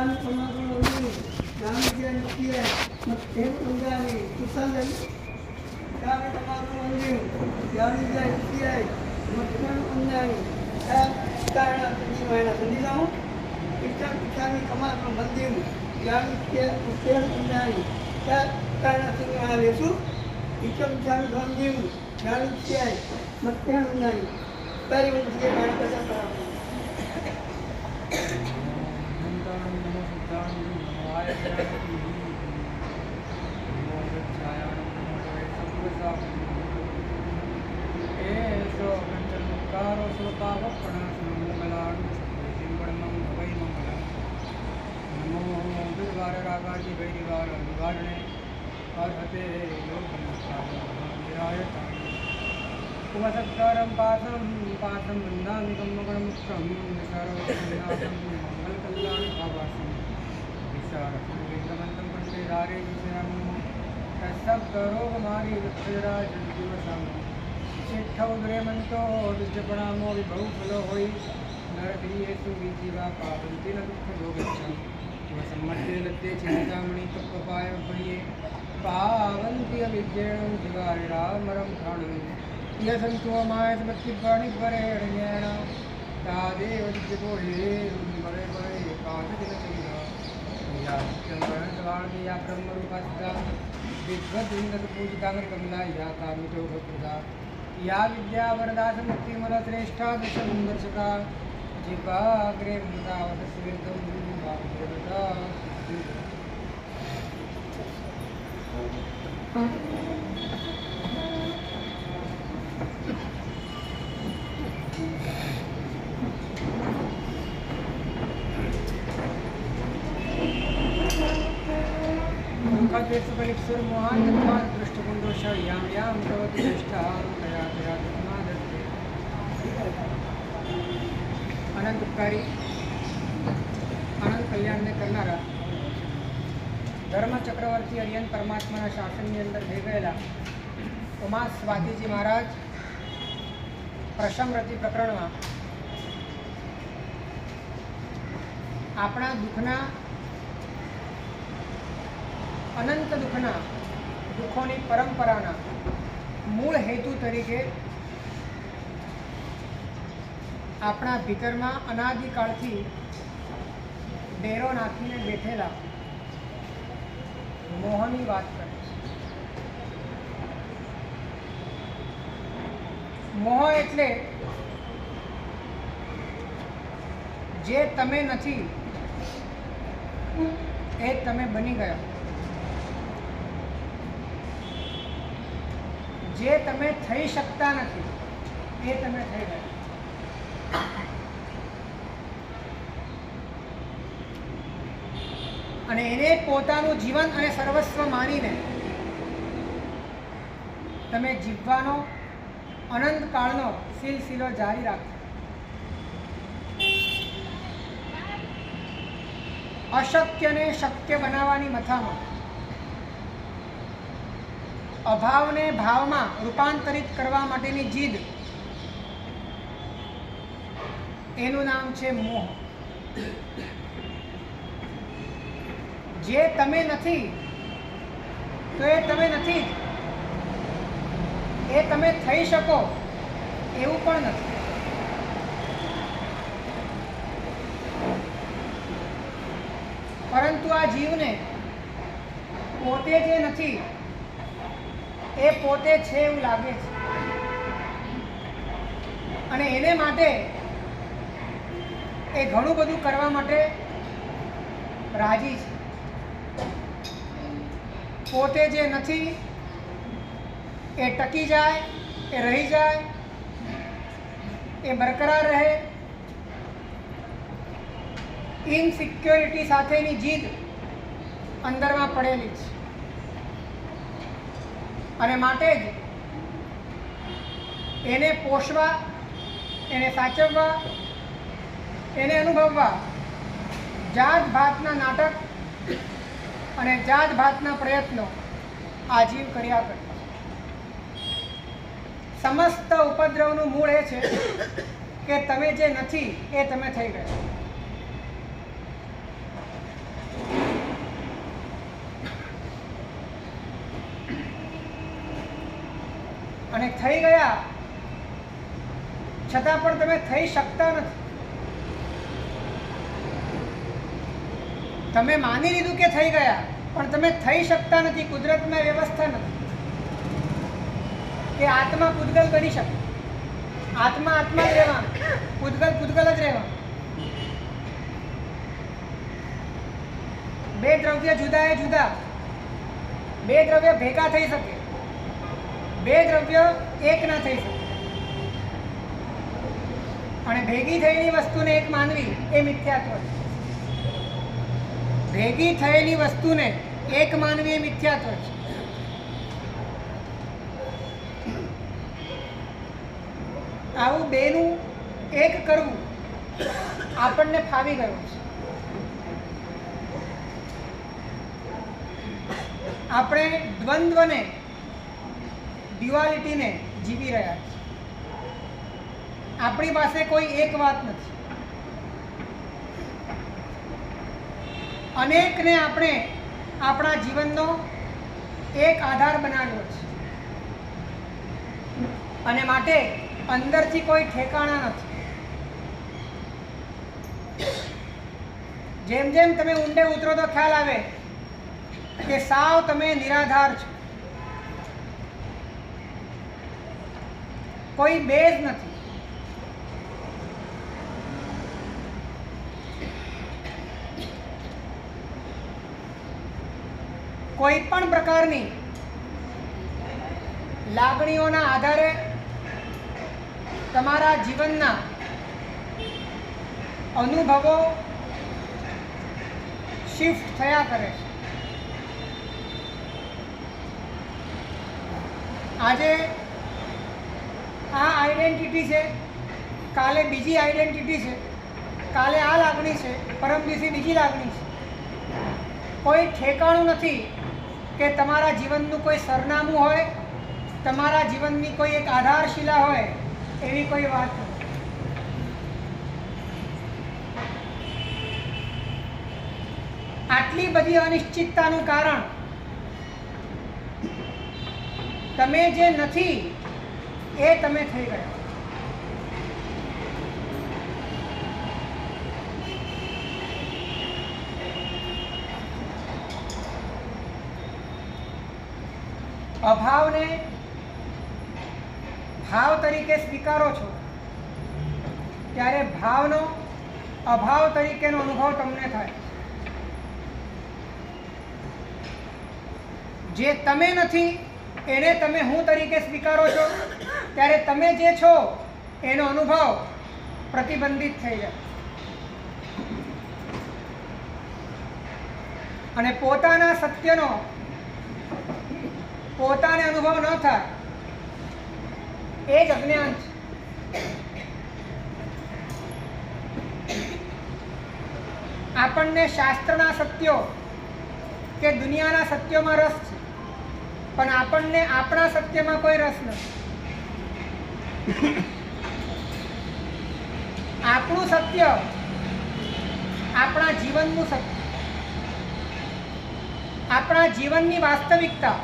Ikan pemakan ini, kami jangan kira, makin menggani, susah lagi. Kami pemakan ini, kami jangan kira, makin menggani. Karena ini mana sendiri tahu? Ikan kami pemakan bandim, kami kira makin menggani. Karena ini mana lesu, ikan kami bandim, kami kira makin menggani. Tadi mesti mana kata कुमसत्कारं पासं पासं वन्दामि कम्मकरमुत्रं विशारवन्नासं मङ्गलकल्याणभावासं विशारवेदमन्तं पण्डे धारे विषयामो तस्सप्तरोगमारी लक्षराजदिवसं चिट्ठौद्रे मन्तो विद्यपणामो विभौफलो होइ नरदीयेषु विजीवा पावन्ति न दुःखयोगच्छं शिवसम्मध्ये लत्ते चिन्तामणि तत्त्वपाय भये पावन्ति अविद्येण जीवारिरामरं खाणुं यशंतुमाय समत्तिपाणि परेणेन तादेव दिव्यपोहे बड़े बड़े काजदिनचन्द्र या चन्द्रवाणी या ब्रह्मरूपास्ता विद्वद्विन्दपूजिताङ्गकमला या कामितोभकृता या विद्या वरदा समुक्तिमलश्रेष्ठा दशसुन्दर्शका जिपाग्रे मृतावतस्वेदं भावदेवता दुःखद्वेषपरिक्षुर मोहान् तत्त्वात् दृष्टकुन्दोष यां यां भवति दृष्टां तया तया तस्मादस्ते अनंत उपकारी अनंत कल्याणने करनारा धर्म चक्रवर्ती अरियन परमात्माના શાસનની અંદર થઈ ગયેલા ઉમા સ્વાતિજી મહારાજ પ્રશમરતિ પ્રકરણમાં આપણા દુઃખના અનંત દુઃખોની પરંપરાના મૂળ હેતુ તરીકે આપણા ભીતરમાં અનાદિકાળથી ડેરો નાખીને બેઠેલા મોહની વાત કરે છે. મોહ એટલે જે તમે નથી એ તમે બની ગયા, જે તમે થઈ શકતા નથી એ તમે થઈ ગયા. અને એને પોતાનું જીવન અને સર્વસ્વ માનીને તમે જીવવાનો અનંત કાળનો સિલસિલો જારી રાખો. અશક્યને શક્ય બનાવવાની મથામાં, અભાવને ભાવમાં રૂપાંતરિત કરવા માટેની જીદ, એનું નામ છે મોહ. જે તમે નથી તો એ તમે નથી, એ તમે થઈ શકો એવું પણ નથી. પરંતુ આ જીવને પોતે જે નથી એ પોતે છે એવું લાગે છે, અને એને માટે એ ઘણું બધું કરવા માટે રાજી છે. પોતે જે નથી એ ટકી જાય, એ રહી જાય, એ બરકરાર રહે. ઇનસિક્યોરિટી સાથેની જીદ અંદરમાં પડેલી છે, અને માટે જ એને પોષવા, એને સાચવવા, એને અનુભવવા જાત ભાતના નાટક અને જાત ભાતના પ્રયત્નો આ જીવ કર્યા કરે. સમસ્ત ઉપદ્રવનું મૂળ એ છે કે તમે જે નથી એ તમે થઈ ગયા. અને થઈ ગયા છતાં પણ તમે થઈ શકતા નથી. તમે માની લીધું કે થઈ ગયા, પણ તમે થઈ શકતા નથી. કુદરતમાં વ્યવસ્થા નથી કે આત્મા પૂતગલ બની શકે. આત્મા આત્મા જ રહેવાનું, પૂતગલ પૂતગલ જ રહેવાનું. બે દ્રવ્ય જુદા એ જુદા. બે દ્રવ્ય ભેગા થઈ શકે, બે દ્રવ્ય એક ના થઈ શકે. અને ભેગી થયેલી વસ્તુને એક માનવી એ મિથ્યાત્વ છે. ભેગી થયેલી વસ્તુને એક માનવી એ મિથ્યાત્વ છે. આવું બેનું એક કરવું આપણને ફાવી ગયું છે. આપણે દ્વંદ્વને, ડ્યુઆલિટીને જીવી રહ્યા છીએ. આપણી પાસે કોઈ એક વાત નથી. અનેકને આપણે આપણા જીવનનો એક આધાર બનાવ્યો છે, અને માટે અંદરથી કોઈ ઠેકાણા નથી. જેમ જેમ તમે ઊંડે ઉતરો તો ખ્યાલ આવે કે સાવ તમે નિરાધાર છો. કોઈ બેઝ નથી. કોઈ પણ પ્રકારની લાગણીઓના આધારે તમારા જીવનના અનુભવો શિફ્ટ થયા કરે છે. આજે આ આઈડેન્ટિટી છે, કાલે બીજી આઈડેન્ટિટી છે, કાલે આ લાગણી છે, પરમ દિવસે બીજી લાગણી છે. કોઈ ઠેકાણું નથી કે તમારા જીવનનું કોઈ સરનામું હોય, તમારા જીવનની કોઈ એક આધારશિલા હોય, એવી કોઈ વાત નથી. આટલી બધી અનિશ્ચિતતાનું કારણ તમે જે નથી એ તમે થઈ ગયા. અભાવને ભાવ તરીકે સ્વીકારો છો ત્યારે ભાવનો અભાવ તરીકેનો અનુભવ તમને થાય. જે તમે નથી એને તમે હું તરીકે સ્વીકારો છો ત્યારે તમે જે છો એનો અનુભવ પ્રતિબંધિત થઈ જાય. અને પોતાના સત્યનો પોતાને અનુભવ ન થાય એ જ અજ્ઞાન છે. આપણને શાસ્ત્રના સત્યો કે દુનિયાના સત્યોમાં રસ છે, પણ આપણને આપણા સત્યમાં કોઈ રસ નથી. આપણું સત્ય આપણા જીવનનું સત્ય, આપણા જીવનની વાસ્તવિકતા,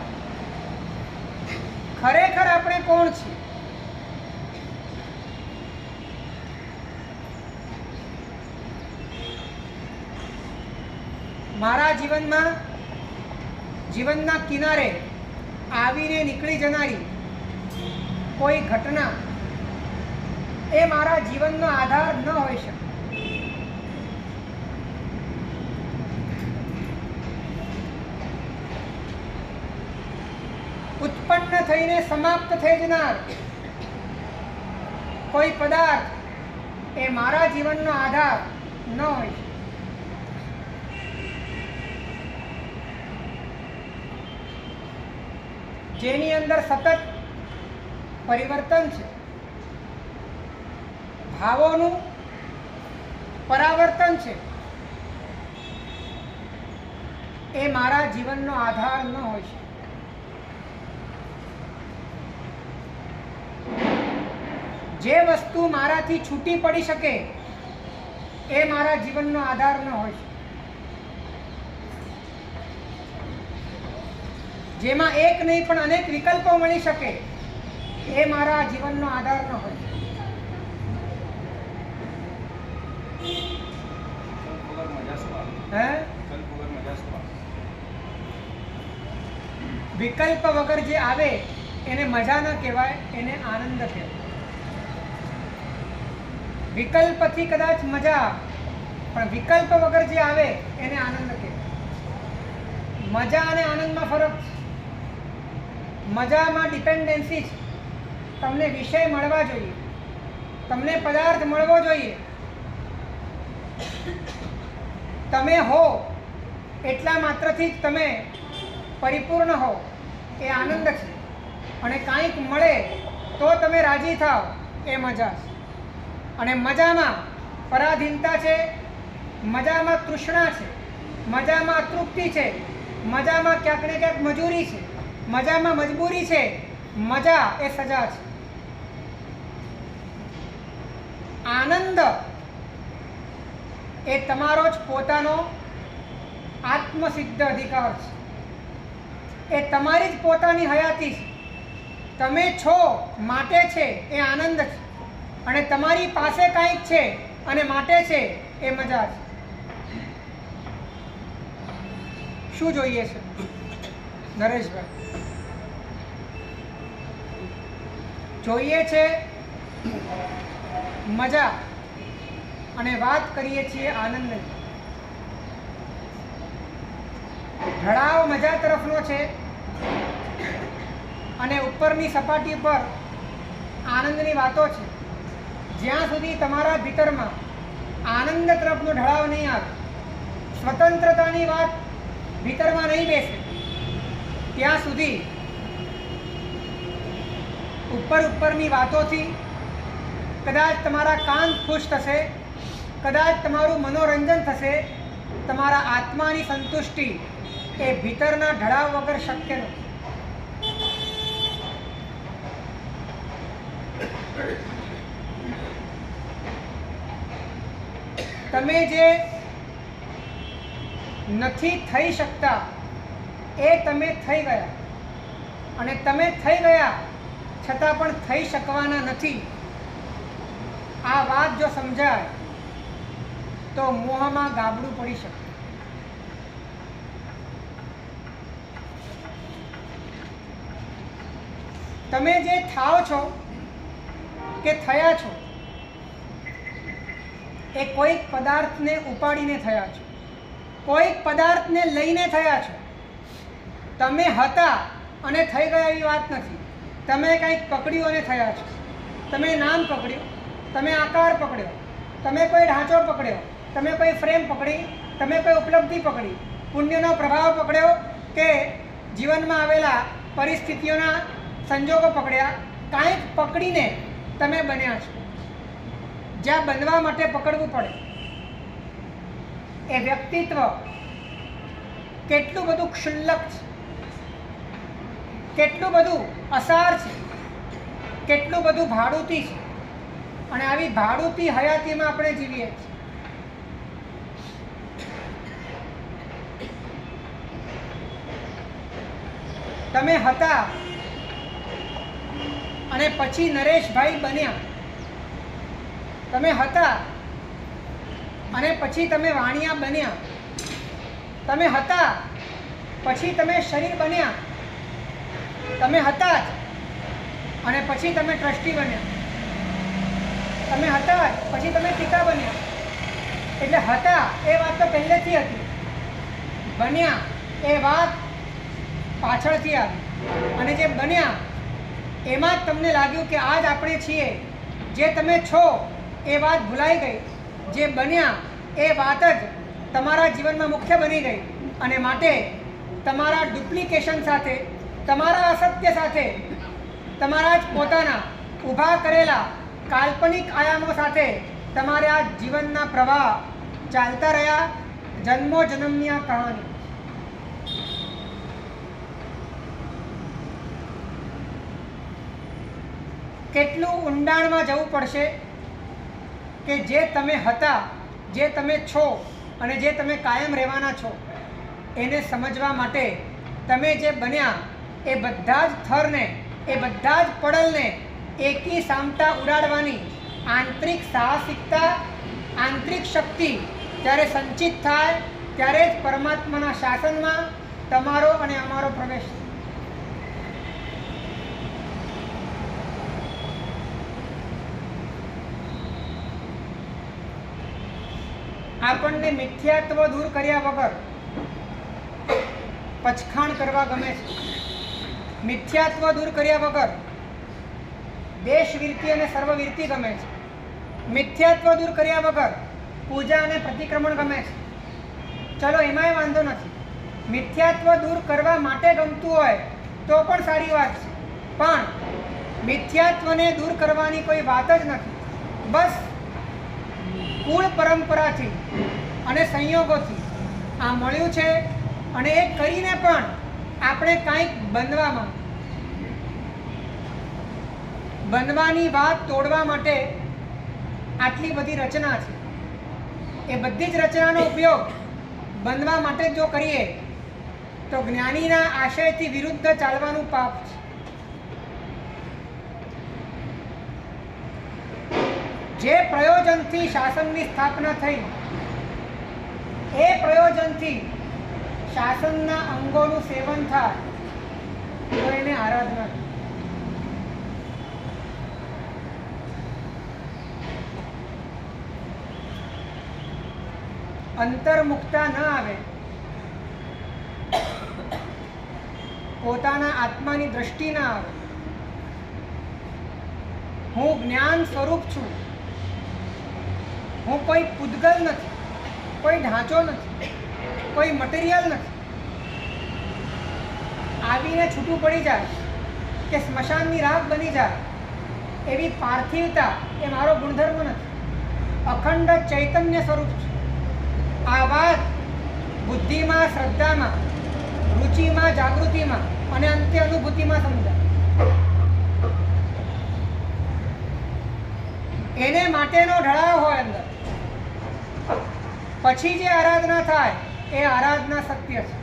ખરેખર આપણે કોણ છીએ. મારા જીવનમાં જીવનના કિનારે આવીને નીકળી જનારી કોઈ ઘટના એ મારા જીવનનો આધાર ન હોઈ શકે. ઉત્પન્ન થઈને સમાપ્ત થઈ જનાર કોઈ પદાર્થ એ મારા જીવનનો આધાર ન હોય શકે. જેની અંદર સતત પરિવર્તન છે, ભાવોનું પરાવર્તન છે, એ મારા જીવનનો આધાર ન હોય શકે. જે વસ્તુ મારાથી છૂટી પડી શકે એ મારા જીવનનો આધાર ન હોય શકે. જેમાં એક નહીં પણ અનેક વિકલ્પો મળી શકે એ મારા જીવનનો આધાર ન હોય. હે વિકલ્પ વગર જે આવે એને મજા ન કહેવાય, એને આનંદ કહેવાય. વિકલ્પથી કદાચ મજા, પણ વિકલ્પ વગર જે આવે એને આનંદ કહેવાય. મજા અને આનંદમાં ફરક છે. મજામાં ડિપેન્ડન્સી છે. તમને વિષય મળવા જોઈએ, તમને પદાર્થ મળવો જોઈએ. તમે હો એટલા માત્રથી જ તમે પરિપૂર્ણ હો, એ આનંદ છે. અને કાંઈક મળે તો તમે રાજી થાવ, એ મજા છે. અને મજામાં પરાધીનતા છે, મજામાં તૃષ્ણા છે, મજામાં અતૃપ્તિ છે, મજામાં ક્યાંક ને ક્યાંક મજૂરી છે, મજામાં મજબૂરી છે. મજા એ સજા છે. આનંદ એ તમારો જ પોતાનો આત્મસિદ્ધ અધિકાર છે. એ તમારી જ પોતાની હયાતી છે. તમે છો માટે છે, એ આનંદ છે. અને તમારી પાસે કાંઈક છે અને માટે છે, એ મજા છે. શું જોઈએ છે નરેશભાઈ? જોઈએ છે મજા, અને વાત કરીએ છીએ આનંદની. ઢળાવ મજા તરફનો છે અને ઉપરની સપાટી પર આનંદની વાતો છે. જ્યાં સુધી તમારા ભીતરમાં આનંદ તરફનો ઢળાવ નહીં આવે, સ્વતંત્રતાની વાત ભીતરમાં નહીં બેસે, ત્યાં સુધી ઉપરની વાતોથી કદાચ તમારા કાન ખુશ થશે, કદાચ તમારું મનોરંજન થશે, તમારા આત્માની સંતુષ્ટિ એ ભીતરના ઢળાવ વગર શક્ય નથી. તમે જે નથી થઈ શકતા એ તમે થઈ ગયા, અને તમે થઈ ગયા છતાં પણ થઈ શકવાના નથી. આ વાત જો સમજાય તો મોહમાં ગાબડું પડી શકે. તમે જે થાઓ છો કે થયા છો, એ કોઈક પદાર્થને ઉપાડીને થયા છો, કોઈક પદાર્થને લઈને થયા છો. તમે હતા અને થઈ ગયા એવી વાત નથી. તમે કંઈક પકડ્યું અને થયા છો. તમે નામ પકડ્યું, તમે આકાર પકડ્યો, તમે કોઈ ઢાંચો પકડ્યો, તમે કોઈ ફ્રેમ પકડી, તમે કોઈ ઉપલબ્ધિ પકડી, પુણ્યનો પ્રભાવ પકડ્યો કે જીવનમાં આવેલા પરિસ્થિતિઓના સંજોગો પકડ્યા. કાંઈક પકડીને તમે બન્યા છો. જ્યાં બનવા માટે પકડવું પડે, એ વ્યક્તિત્વ કેટલું બધું ક્ષુલ્લક છે, કેટલું બધું અસાર છે, કેટલું બધું ભાડુતી છે. અને આવી ભાડુતી હયાતીમાં આપણે જીવીએ છીએ. તમે હતા અને પછી નરેશભાઈ બન્યા. તમે હતા અને પછી તમે વાણિયા બન્યા. તમે હતા પછી તમે શરીર બન્યા. તમે હતા જ અને પછી તમે ટ્રસ્ટી બન્યા. તમે હતા જ પછી તમે પિતા બન્યા. એટલે હતા એ વાત તો પહેલેથી હતી, બન્યા એ વાત પાછળથી આવી. અને જે બન્યા એમાં જ તમને લાગ્યું કે આજ આપણે છીએ. જે તમે છો એ વાત ભૂલાઈ ગઈ. જે બન્યા એ વાત જ તમારા જીવનમાં મુખ્ય બની ગઈ. અને માટે તમારા ડુપ્લિકેશન સાથે, તમારા અસત્ય સાથે, તમારા જ પોતાના ઊભા કરેલા કાલ્પનિક આયામો સાથે તમારે આ જીવનના પ્રવાહ ચાલતા રહ્યા. જન્મો જન્મની આ કહાની. કેટલું ઊંડાણમાં જવું પડશે કે જે તમે હતા, જે તમે છો અને જે તમે કાયમ રહેવાના છો, એને સમજવા માટે તમે જે બન્યા એ બધા જ થરને એ બધા જ પડલને એકી સામટા ઉડાડવાની આંતરિક સાહસિકતા, આંતરિક શક્તિ જ્યારે સંચિત થાય ત્યારે જ પરમાત્માના શાસનમાં તમારો અને અમારો પ્રવેશ. આપણને મિથ્યાત્વ દૂર કર્યા વગર પચખાણ કરવા ગમે છે. મિથ્યાત્વ દૂર કર્યા વગર દેશવીરતી અને સર્વવીરતી ગમે છે. મિથ્યાત્વ દૂર કર્યા વગર પૂજા અને પ્રતિક્રમણ ગમે છે. ચલો એમાંય વાંધો નથી. મિથ્યાત્વ દૂર કરવા માટે ગમતું હોય તો પણ સારી વાત છે, પણ મિથ્યાત્વને દૂર કરવાની કોઈ વાત જ નથી. બસ કુળ પરંપરાથી અને સંયોગોથી આ મળ્યું છે અને એ કરીને પણ આપણે કાંઈક બનવાની વાત તોડવા માટે આટલી બધી રચના છે. એ બધી જ રચનાનો ઉપયોગ બનવા માટે જો કરીએ તો જ્ઞાનીના આશયથી વિરુદ્ધ ચાલવાનું પાપ છે. જે પ્રયોજનથી શાસનની સ્થાપના થઈ એ પ્રયોજનથી શાસનના અંગોનું સેવન થાય તો એને આરાધના. અંતર્મુક્તા ન આવે, પોતાના આત્માની દ્રષ્ટિ ન આવે. હું જ્ઞાન સ્વરૂપ છું, હું કોઈ પૂતગલ નથી, કોઈ ઢાંચો નથી, કોઈ મટીરિયલ નથી. આવીને છૂટું પડી જાય કે સ્મશાનની રાખ બની જાય એવી પાર્થિવતા એ મારો ગુણધર્મ નથી. અખંડ ચૈતન્ય સ્વરૂપ છે. આ વાત બુદ્ધિમાં, શ્રદ્ધામાં, રુચિમાં, જાગૃતિમાં અને અંત્ય અનુભૂતિમાં સમજાય. એને માટેનો ઢળાવ હોય અંદર, પછી જે આરાધના થાય એ આરાધના સત્ય છે.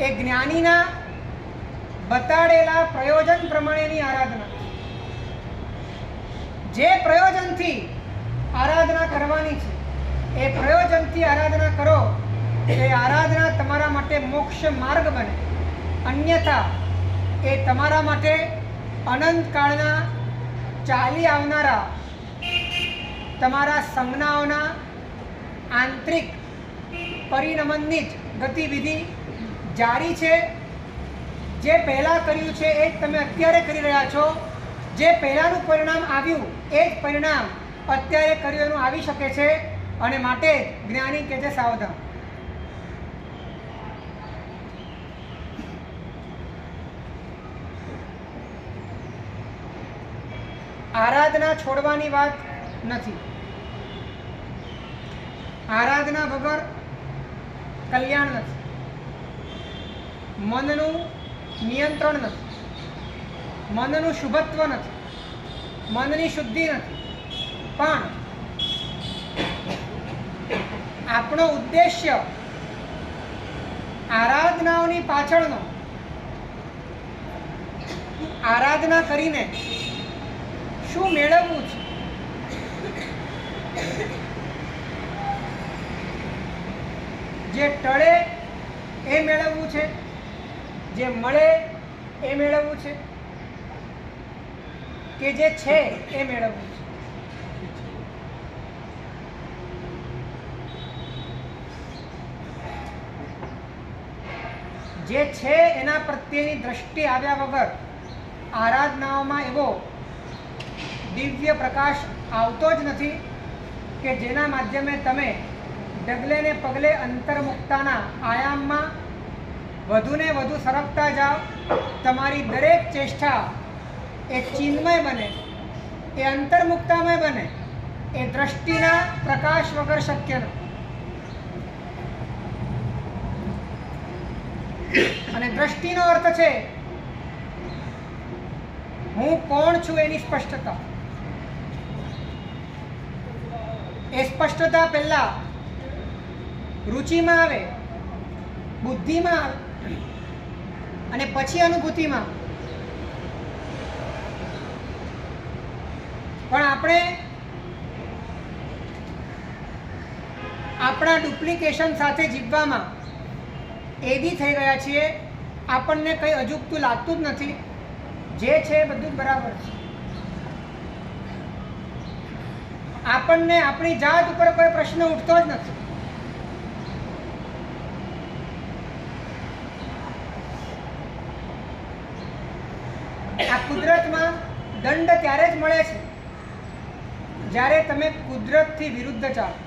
એ જ્ઞાનીના બતાડેલા પ્રયોજન પ્રમાણેની આરાધના. જે પ્રયોજનથી આરાધના કરવાની છે એ પ્રયોજનથી આરાધના કરો. એ આરાધના તમારા માટે મોક્ષ માર્ગ બને. અન્યથા એ તમારા માટે અનંત કાળના ચાલી આવનારા તમારા સંજ્ઞાઓના આંતરિક પરિણમનની જ ગતિવિધિ જારી છે. જે પહેલાં કર્યું છે એ જ તમે અત્યારે કરી રહ્યા છો. જે પહેલાંનું પરિણામ આવ્યું એ જ પરિણામ અત્યારે કર્યું એનું આવી શકે છે. અને માટે જ્ઞાની કહે છે સાવધાન. આરાધના છોડવાની વાત નથી. આરાધના વગર કલ્યાણ નથી. મનનું નિયંત્રણ નથી, મનનું શુભત્વ નથી, મનની શુદ્ધિ નથી. પણ આપણો ઉદ્દેશ્ય આરાધનાઓની પાછળનો, આરાધના કરીને શું મેળવવું છે, જે ટળે એ મેળવવું છે, જે મળે એ મેળવવું છે, કે જે છે એ મેળવવું છે. જે છે એના પ્રત્યેની દ્રષ્ટિ આવ્યા વગર આરાધનાઓમાં એવો દિવ્ય પ્રકાશ આવતો જ નથી કે જેના માધ્યમે તમે ડગલે ને પગલે અંતર્મુક્તાના આયામમાં વધુને વધુ સરકતા જાઓ. તમારી દરેક ચેષ્ટા એ ચિન્મય બને, એ અંતર્મુક્તામય બને. એ દ્રષ્ટિના પ્રકાશ વગર શક્ય નથી. અને દ્રષ્ટિનો અર્થ છે હું કોણ છું એની સ્પષ્ટતા. એ સ્પષ્ટતા પહેલા રુચિમાં આવે, બુદ્ધિમાં આવે, અને પછી અનુભૂતિમાં. પણ આપણે આપણા ડુપ્લિકેશન સાથે જીવવામાં એવી થઈ ગયા છીએ, આપણને કંઈ અજુગતું લાગતું જ નથી, જે છે એ બધું જ બરાબર છે. આપણને આપણી જાત ઉપર કોઈ પ્રશ્ન ઉઠતો જ નથી. આ કુદરતમાં દંડ ત્યારે જ મળે છે જ્યારે તમે કુદરતથી વિરુદ્ધ ચાલો.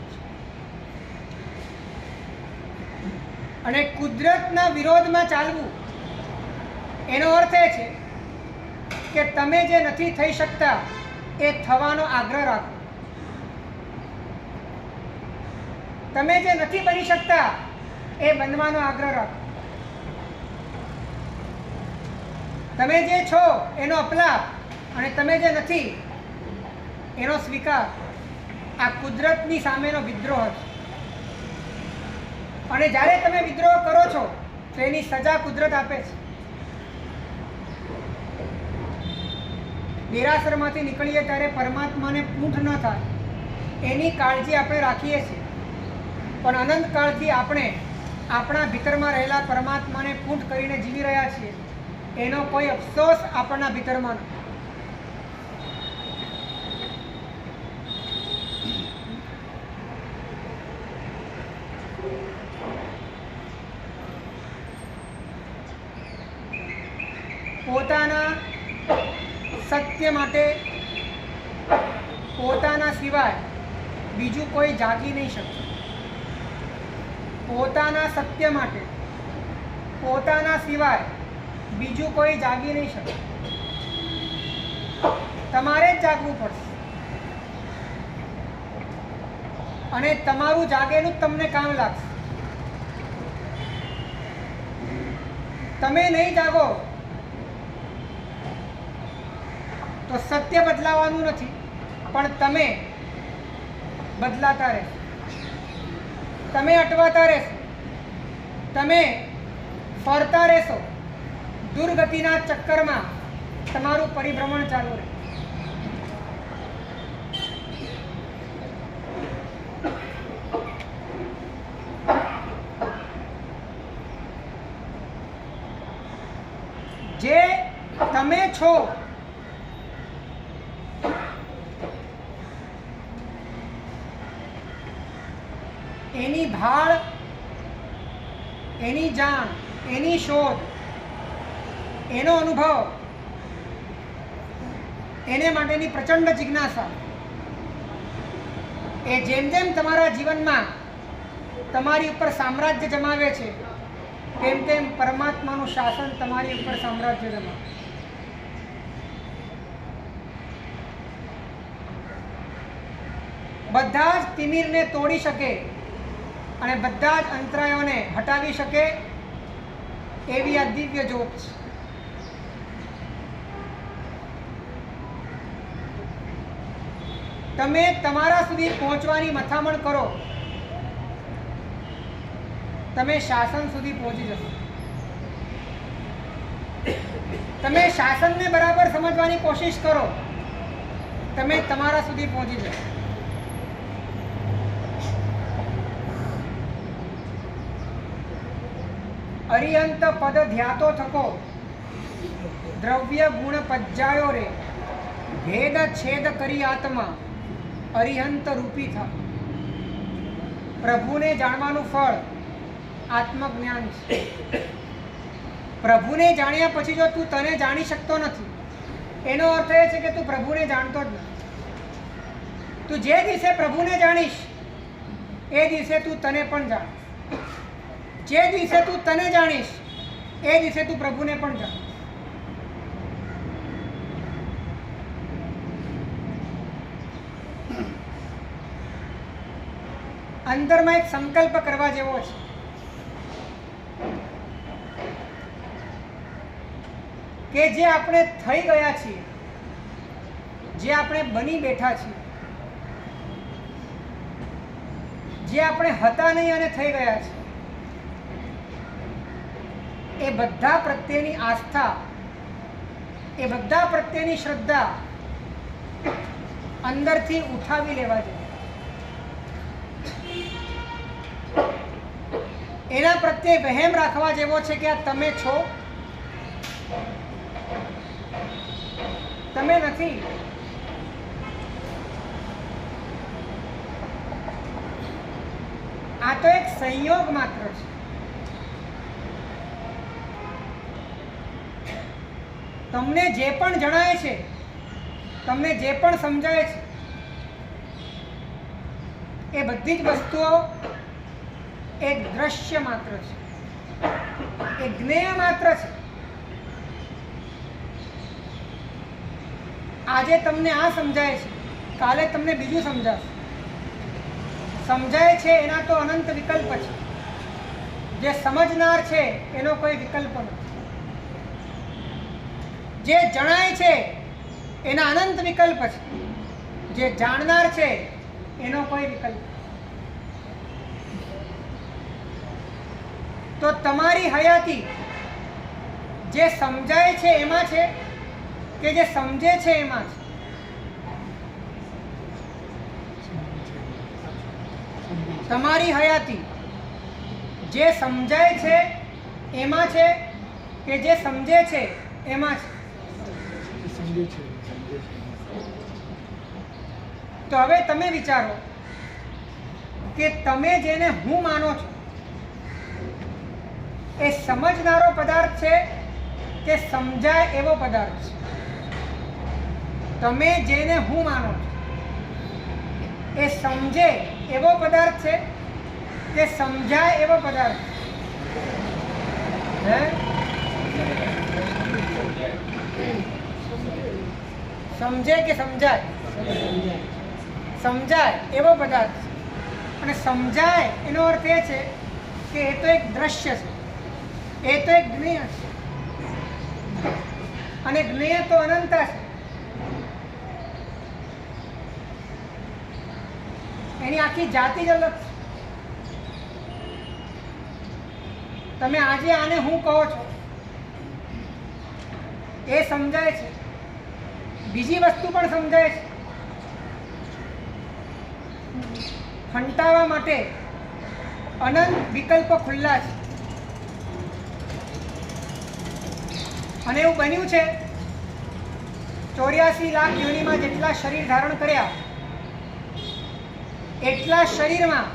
અને કુદરતના વિરોધમાં ચાલવું એનો અર્થ એ છે કે તમે જે નથી થઈ શકતા એ થવાનો આગ્રહ રાખો. તમે જે નથી બની શકતા એ બનવાનો આગ્રહ રાખો. તમે જે છો એનો અપલાપ અને તમે જે નથી એનો સ્વીકાર આ કુદરતની સામેનો વિદ્રોહ છે. અને જ્યારે તમે વિદ્રોહ કરો છો તો એની સજા કુદરત આપે છે. દેરાસરમાંથી નીકળીએ ત્યારે પરમાત્માને પૂંઠ ન થાય એની કાળજી આપણે રાખીએ છીએ, પણ અનંતકાળથી આપણે આપણા ભીતરમાં રહેલા પરમાત્માને પૂંઠ કરીને જીવી રહ્યા છીએ. એનો કોઈ અફસોસ આપણા ભીતરમાં નથી. પોતાના સત્ય માટે પોતાના સિવાય બીજું કોઈ જાગી નહીં શકે. પોતાના સત્ય માટે પોતાના સિવાય બીજું કોઈ જાગી નહીં શકે. તમારે જ જાગવું પડશે. અને તમારું જાગેલું જ તમને કામ લાગશે. તમે નહીં જાગો તો સત્ય બદલાવાનું નથી, પણ તમે બદલાતા રહેશો. તમે અટવાતા રહેશો, તમે ફરતા રહેશો. દુર્ગતિના ચક્કરમાં તમારું પરિભ્રમણ ચાલુ રહે. જે તમે છો એની ભાળ, એની જાણ, એની શોધ, એનો અનુભવ, એને માટેની પ્રચંડ જિજ્ઞાસા એ જેમ જેમ તમારા જીવનમાં તમારી ઉપર સામ્રાજ્ય જમાવે છે તેમ તેમ પરમાત્માનું શાસન તમારી ઉપર સામ્રાજ્ય જમાવે. બધા જ તિમિરને તોડી શકે અને બધા જ અંતરાયોને હટાવી શકે એવી આ દિવ્ય જ્યોત છે. તમે તમારા સુધી પહોંચવાની મથામણ કરો, તમે શાસન સુધી પહોંચી જશો. તમે શાસનને બરાબર સમજવાની કોશિશ કરો, તમે તમારા સુધી પહોંચી જશો. અરિહંત પદ ધ્યાતો થકો દ્રવ્ય ગુણ પજ્જાયો રે ભેદ છેદ કરી આત્મા અરિહંત રૂપી થા. પ્રભુને જાણવાનું ફળ આત્મજ્ઞાન છે. પ્રભુને જાણ્યા પછી જો તું તને જાણી શકતો નથી એનો અર્થ એ છે કે તું પ્રભુને જાણતો જ નથી. તું જે દિવસે પ્રભુને જાણીશ એ દિવસે તું તને પણ જાણીશ. જે દિવસે તું તને જાણીશ એ દિવસે તું પ્રભુને પણ જાણીશ. અંદરમાં એક સંકલ્પ કરવા જેવો છે કે જે આપણે થઈ ગયા છીએ, જે આપણે બની બેઠા છીએ, જે આપણે હતા નહીં અને થઈ ગયા છે, એ બધા પ્રત્યેની આસ્થા, એ બધા પ્રત્યેની શ્રદ્ધા અંદરથી ઉઠાવી લેવા જોઈએ. એના પ્રત્યે વહેમ રાખવા જેવો છે કે આ તમે છો, તમે નથી. આ તો એક સંયોગ માત્ર છે. તમને જે પણ જણાય છે, તમને જે પણ સમજાય છે, એ બધી જ વસ્તુઓ એક દ્રશ્ય માત્ર છે, એક જ્ઞેય માત્ર છે. આજે તમને આ સમજાય છે, કાલે તમને બીજું સમજાશે. સમજાય છે એના તો અનંત વિકલ્પ છે, જે સમજનાર છે એનો કોઈ વિકલ્પ નથી. જે જણાય છે એના અનંત વિકલ્પ છે, જે જાણનાર છે એનો કોઈ વિકલ્પ. તો તમારી હયાતી જે સમજાય છે એમાં છે કે જે સમજે છે એમાં છે? તમારી હયાતી જે સમજાય છે એમાં છે કે જે સમજે છે એમાં છે? તો હવે તમે વિચારો કે તમે જેને હું માનો છો એ સમજનારો પદાર્થ છે કે સમજાય એવો પદાર્થ છે? તમે જેને હું માનો છો એ સમજે એવો પદાર્થ છે કે સમજાય એવો પદાર્થ છે? સમજે કે સમજાય? સમજાય એવો પદાર્થ છે. અને સમજાય એનો અર્થ એ છે કે એ તો એક દ્રશ્ય છે, એ તો એક જ્ઞેય છે. અને જ્ઞેય તો અનંત છે. એની આખી જાતિ જ અલગ છે. તમે આજે આને હું કહો છો એ સમજાય છે, બીજી વસ્તુ પણ સમજાય છે. ફંટાવા માટે અનંત વિકલ્પો ખુલ્લા છે. અને એવું બન્યું છે 84 લાખ યોનિમાં જેટલા શરીર ધારણ કર્યા એટલા શરીરમાં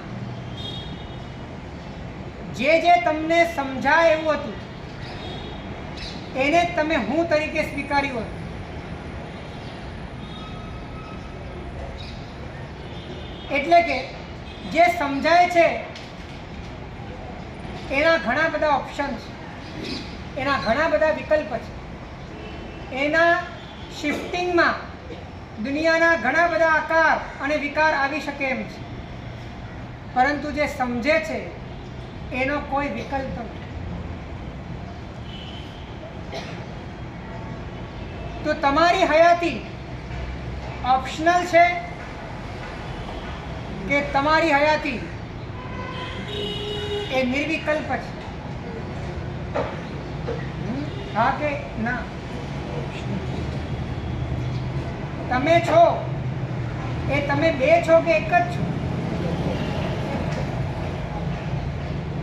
જે જે તમને સમજાય એવું હતું એને તમે હું તરીકે સ્વીકાર્યું હતું. એટલે કે જે સમજાય છે એના ઘણા બધા ઓપ્શન છે, એના ઘણા બધા વિકલ્પ છે. એના શિફ્ટિંગમાં દુનિયાના ઘણા બધા આકાર અને વિકાર આવી શકે એમ છે. પરંતુ જે સમજે છે એનો કોઈ વિકલ્પ નથી. તો તમારી હયાતી ઓપ્શનલ છે કે તમારી હયાતી એ નિર્વિકલ્પ છે? હા કે ના? તમે છો એ તમે બે છો કે એક જ છો?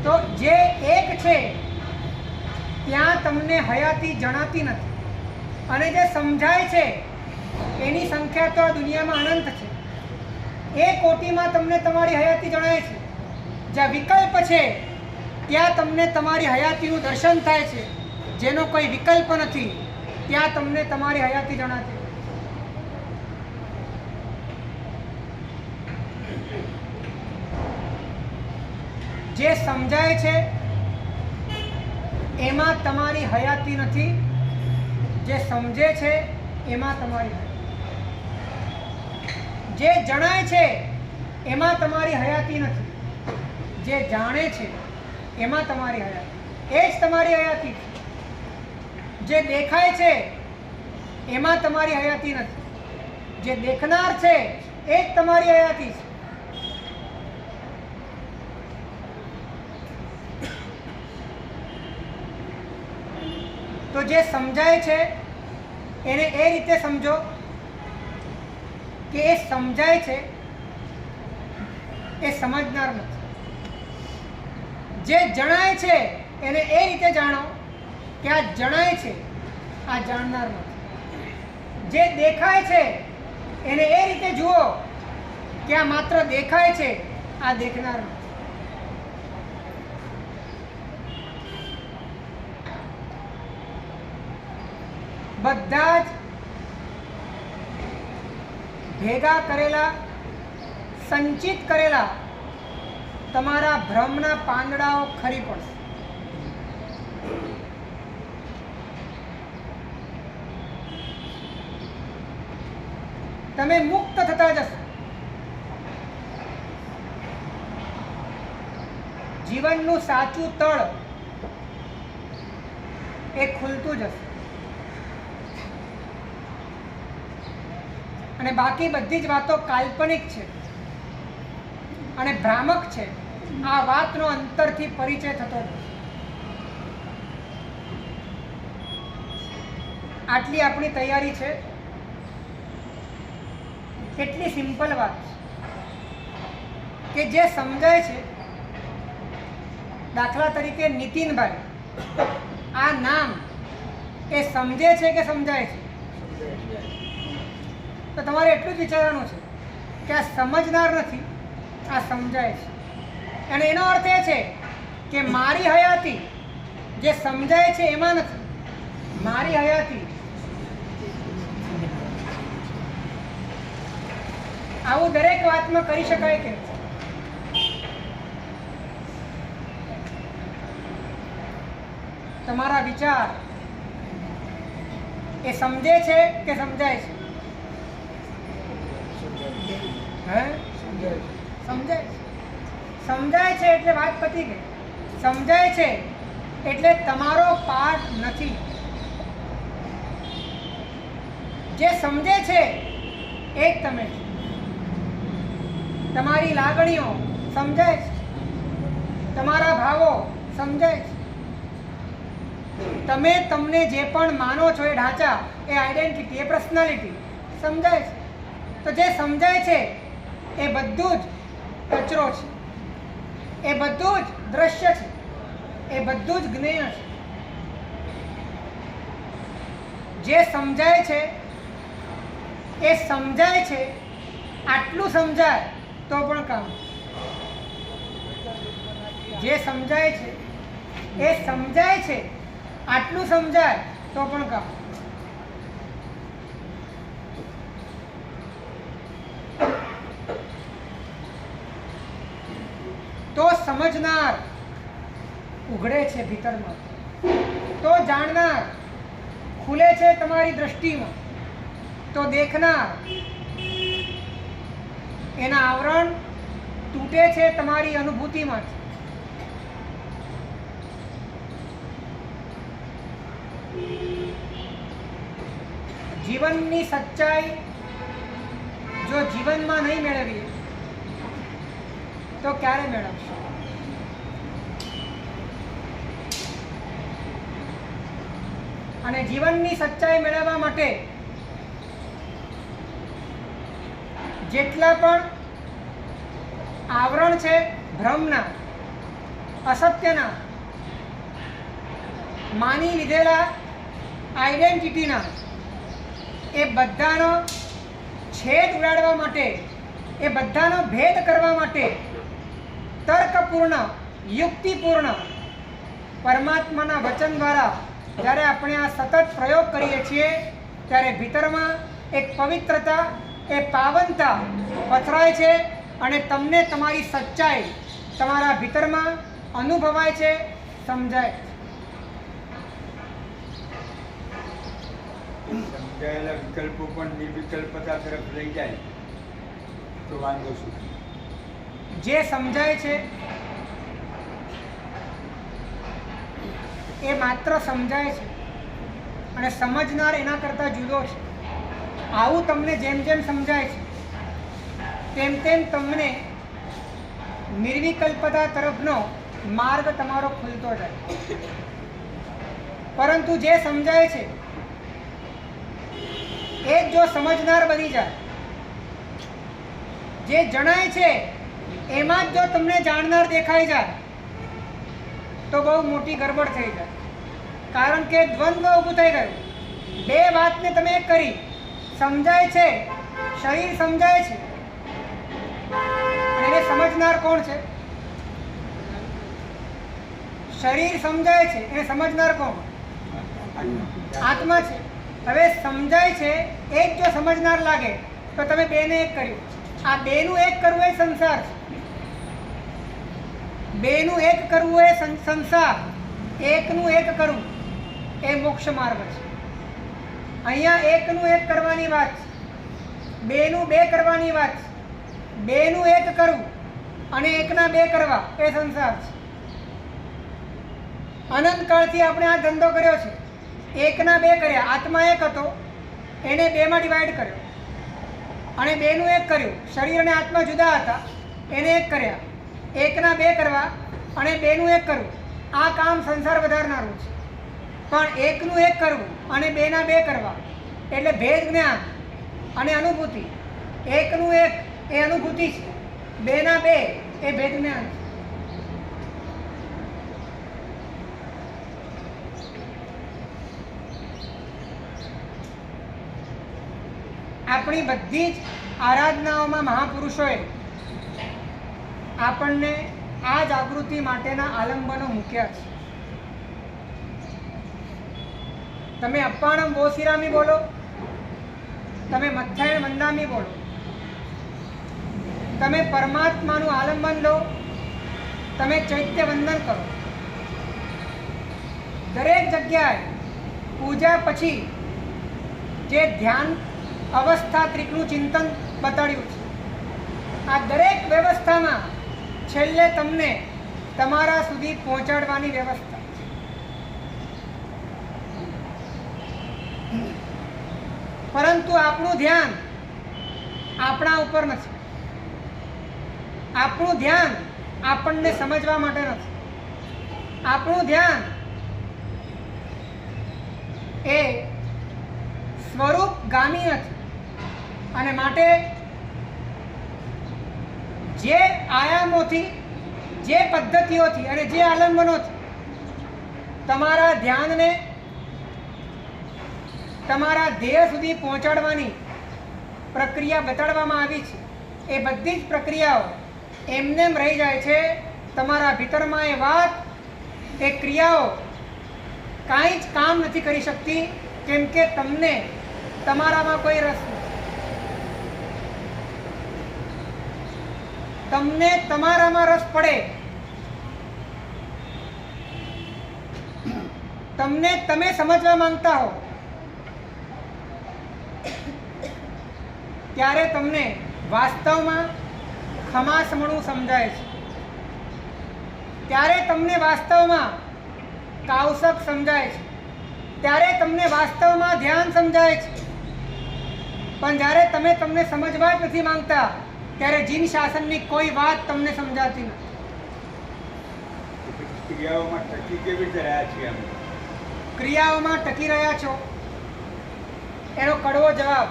તો જે એક છે ત્યાં તમને હયાતી જણાતી નથી. અને જે સમજાય છે એની સંખ્યા તો આ દુનિયામાં અનંત છે. એ કોટીમાં તમને તમારી હયાતી જણાય છે. જ્યાં વિકલ્પ છે ત્યાં તમને તમારી હયાતીનું દર્શન થાય છે. જેનો કોઈ વિકલ્પ નથી ત્યાં તમને તમારી હયાતી જણાતી. જે સમજાય છે એમાં તમારી હયાતી નથી, જે સમજે છે એમાં તમારી હયાતી. જે જણાય છે એમાં તમારી હયાતી નથી, જે જાણે છે એમાં તમારી હયાતી. એ જ તમારી હયાતી છે. જે દેખાય છે એમાં તમારી હયાતી નથી, જે દેખનાર છે એ જ તમારી હયાતી છે. તો જે સમજાય છે એને એ રીતે સમજો કે એ સમજાય છે એ સમજનાર નથી. જે જણાય છે એને એ રીતે જાણો કે આ જણાય છે, આ જાણનાર નથી. જે દેખાય છે એને એ રીતે જુઓ કે આ માત્ર દેખાય છે, આ દેખનાર નથી. બધા જ ભેગા કરેલા, સંચિત કરેલા તમારા ભ્રમના પાંદડાઓ ખરી પડશે. તમે મુક્ત થતા જશો. જીવનનું સાચું તળ એ ખુલતું જશે અને બાકી બધી જ વાતો કાલ્પનિક છે અને ભ્રામક છે. આ વાતનો અંતરથી પરિચય થતો નથી. આટલી આપણી તૈયારી છે. કેટલી સિમ્પલ વાત કે જે સમજાય છે. દાખલા તરીકે નીતિનભાઈ, આ નામ એ સમજે છે કે સમજાય છે? તો તમારે એટલું જ વિચારવાનું છે કે આ સમજનાર નથી, આ સમજાય છે. અને એનો અર્થ એ છે કે મારી હયાતી જે સમજાય છે એમાં નથી, મારી હયાતી. આવું દરેક વાતમાં કરી શકાય કે તમારા વિચાર એ સમજે છે કે સમજાય છે? સમજાય. સમજાય છે એટલે વાત પતી ગઈ. સમજાય છે એટલે તમારો પાઠ નથી. જે સમજે છે એ જ તમે છો. તમારી લાગણીઓ સમજાય છે, તમારા ભાવો સમજાય છે. તમે તમને જે પણ માનો છો એ ઢાંચા, એ આઈડેન્ટિટી, એ પર્સનાલિટી સમજાય છે. તો જે સમજાય છે એ બધું જ કચરો છે, એ બધું જ દ્રશ્ય છે, એ બધું જ જ્ઞેય છે. જે સમજાય છે એ સમજાય છે, આટલું સમજાય તો પણ કામ. જે સમજાય છે એ સમજાય છે, આટલું સમજાય તો પણ કામ. તો સમજનાર ઉઘડે છે ભીતરમાં, તો જાણનાર ખુલે છે તમારી દ્રષ્ટિમાં, તો દેખનાર એના આવરણ તૂટે છે તમારી અનુભૂતિમાં. જીવનની સચ્ચાઈ જો જીવનમાં નહીં મેળવીએ તો ક્યારે મેળવશો? અને જીવનની સચ્ચાઈ મેળવવા માટે જેટલા પણ આવરણ છે ભ્રમના, અસત્યના, માની લીધેલા આઈડેન્ટિટીના, એ બધાનો છેદ ઉડાડવા માટે, એ બધાનો ભેદ કરવા માટે તર્કપૂર્ણ, યુક્તિપૂર્ણ પરમાત્માના વચન દ્વારા જ્યારે આપણે આ સતત પ્રયોગ કરીએ છીએ ત્યારે ભીતરમાં એક પવિત્રતા, એ પાવનતા પથરાય છે અને તમને તમારી સચ્ચાઈ તમારા ભીતરમાં અનુભવાય છે, સમજાય. સમજાયેલા વિકલ્પો પણ નિર્વિકલ્પતા તરફ લઈ જાય તો વાંધો શું? જે સમજાય છે એ માત્ર સમજાય છે અને સમજનાર એના કરતાં જુદો છે. આવું તમને જેમ જેમ સમજાય છે તેમ તેમ તમને નિર્વિકલ્પતા તરફનો માર્ગ તમારો ખુલતો જાય. પરંતુ જે સમજાય છે એ જ જો સમજનાર બની જાય, જે જણાય છે એમાં જ જો તમને જાણનાર દેખાઈ જાય તો બહુ મોટી ગરબડ થઈ જાય. કારણ કે દ્વંદ્વ ઊભું થઈ ગયું. બે વાતને તમે એક કરી. સમજાય છે, શરીર સમજાય છે, અને એને સમજનાર કોણ છે? શરીર સમજાય છે, એને સમજનાર કોણ? આત્મા છે. હવે સમજાય છે એ જ જો સમજનાર લાગે તો તમે બેને એક કર્યું. આ બેનું એક કરવું એ સંસાર છે. બેનું એક કરવું એ સંસાર, એકનું એક કરવું એ મોક્ષ માર્ગ છે. અહીંયા એકનું એક કરવાની વાત છે, બેનું બે કરવાની વાત છે. બેનું એક કરવું અને એકના બે કરવા એ સંસાર છે. અનંતકાળથી આપણે આ ધંધો કર્યો છે. એકના બે કર્યા. આત્મા એક હતો, એને બેમાં ડિવાઈડ કર્યો અને બેનું એક કર્યું. શરીર અને આત્મા જુદા હતા, એને એક કર્યા. એકના બે કરવા અને બેનું એક કરવું, આ કામ સંસાર વધારનારું છે. પણ એકનું એક કરવું અને બેના બે કરવા એટલે ભેદ જ્ઞાન અને અનુભૂતિ. એકનું એક એ અનુભૂતિ છે, બેના બે એ ભેદ જ્ઞાન છે. આપણી બધી જ આરાધનાઓમાં મહાપુરુષોએ આપણને આ જાગૃતિ માટેના આલંબનો મૂક્યા છે. તમે અપ્પાણમ બોસિરામી બોલો, તમે મથ્થાયણ મંદામી બોલો, તમે પરમાત્માનું આલંબન લો, તમે ચૈત્ય વંદન કરો. દરેક જગ્યાએ પૂજા પછી જે ધ્યાન અવસ્થા ત્રિકનું ચિંતન બતાડ્યું છે, આ દરેક વ્યવસ્થામાં છેલ્લે તમને તમારા સુધી પહોંચાડવાની વ્યવસ્થા. પરંતુ આપણું ધ્યાન આપણા ઉપર નથી. આપણું ધ્યાન આપણને સમજવા માટે નથી. આપણું ધ્યાન એ સ્વરૂપગામી નથી. અને માટે જે આયામોથી, જે પદ્ધતિઓથી અને જે આલંબનોથી તમારા ધ્યાનને તમારા ધ્યેય સુધી પહોંચાડવાની પ્રક્રિયા બતાડવામાં આવી છે, એ બધી જ પ્રક્રિયાઓ એમનેમ રહી જાય છે. તમારા ભીતરમાં એ વાત, એ ક્રિયાઓ કાંઈ જ કામ નથી કરી શકતી, કેમ કે તમને તમારામાં કોઈ રસ નથી. તમને તમારામાં રસ પડે, તમને તમે સમજવા માંગતા હો ત્યારે તમને વાસ્તવમાં ખમાસમણું સમજાય છે. ત્યારે તમને વાસ્તવમાં કાવસક સમજાય છે. ત્યારે તમને વાસ્તવમાં ધ્યાન સમજાય છે. પણ જ્યારે તમે તમને સમજવા જ નથી માંગતા ત્યારે જીન શાસનની કોઈ વાત તમને સમજાતી નથી. ક્રિયાઓમાં ટકી કેવી રીતે રહ્યા છીએ અમે? ક્રિયાઓમાં ટકી રહ્યા છો એનો કડવો જવાબ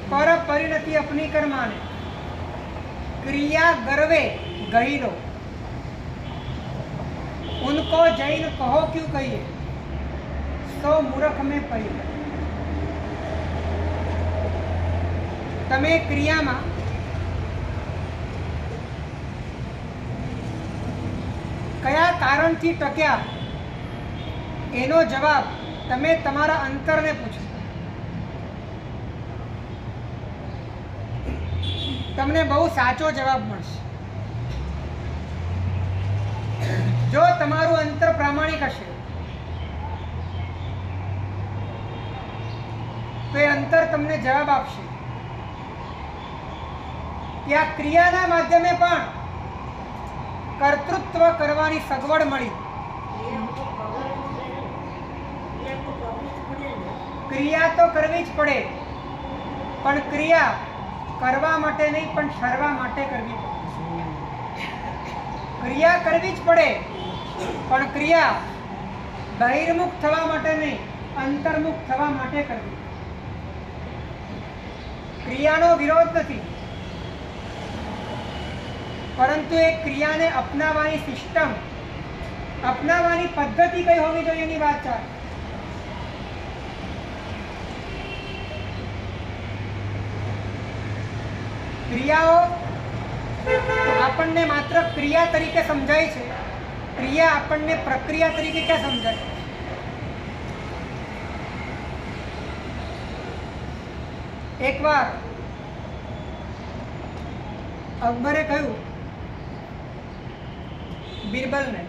पर परिणति अपनी कर माने, क्रिया गर्वे गही लो, उनको जैन कहो क्यों कहिए, सो मूर्ख में पड़ी. તમે ક્રિયામાં કયા કારણથી ટક્યા એનો જવાબ તમે તમારા અંતરને પૂછો. તમને બહુ સાચો જવાબ મળશે. જો તમારું અંતર પ્રામાણિક હશે તો એ અંતર તમને જવાબ આપશે કે આ ક્રિયાના માધ્યમે પણ કર્તૃત્વ કરવાની સગવડ મળી. ક્રિયા તો કરવી જ પડે, પણ ક્રિયા કરવા માટે નહીં પણ ઠરવા માટે કરવી પડે. ક્રિયા કરવી જ પડે, પણ ક્રિયા બહિર્મુખ થવા માટે નહીં, અંતર્મુખ થવા માટે કરવી. ક્રિયાનો વિરોધ નથી, પરંતુ એ ક્રિયાને અપનાવવાની સિસ્ટમ, અપનાવવાની પદ્ધતિ કઈ હોવી જોઈએ એની વાત ચાલે. ક્રિયાઓ આપણને માત્ર ક્રિયા તરીકે સમજાય છે, ક્રિયા આપણને પ્રક્રિયા તરીકે ક્યાં સમજાય? એકવાર અકબરે કહ્યું બિરબલને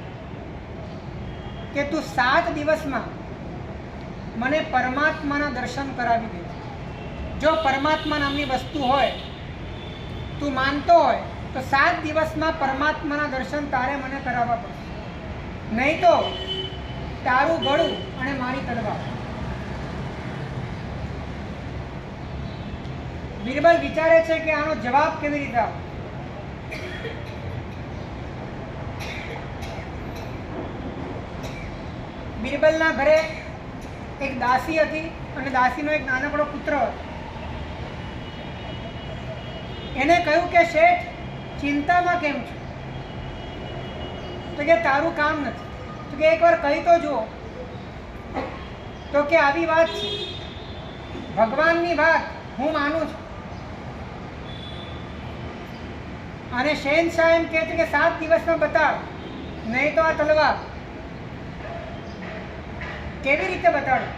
કે તું 7 દિવસમાં મને પરમાત્માના દર્શન કરાવી દે. જો પરમાત્મા નામની વસ્તુ હોય, તું માનતો હોય, તો 7 દિવસમાં પરમાત્માના દર્શન તારે મને કરાવવા પડશે, નહીં તો તારું ગળું અને મારી તલવાર. બિરબલ વિચારે છે કે આનો જવાબ કેવી રીતે આપે. બિરબલના ઘરે એક દાસી હતી અને દાસીનો એક નાનકડો પુત્ર હતો. એને કહ્યું કે શેઠ, ચિંતામાં કેમ છો? તો કે તારું કામ નથી. તો કે એકવાર કહી તો જુઓ. તો કે આવી વાત છે, ભગવાનની વાત હું માનું છું. અને શહેનશાહ એમ કહે છે કે 7 દિવસમાં બતાવ, નહીં તો આ તલવાર. કેવી રીતે બતાડો?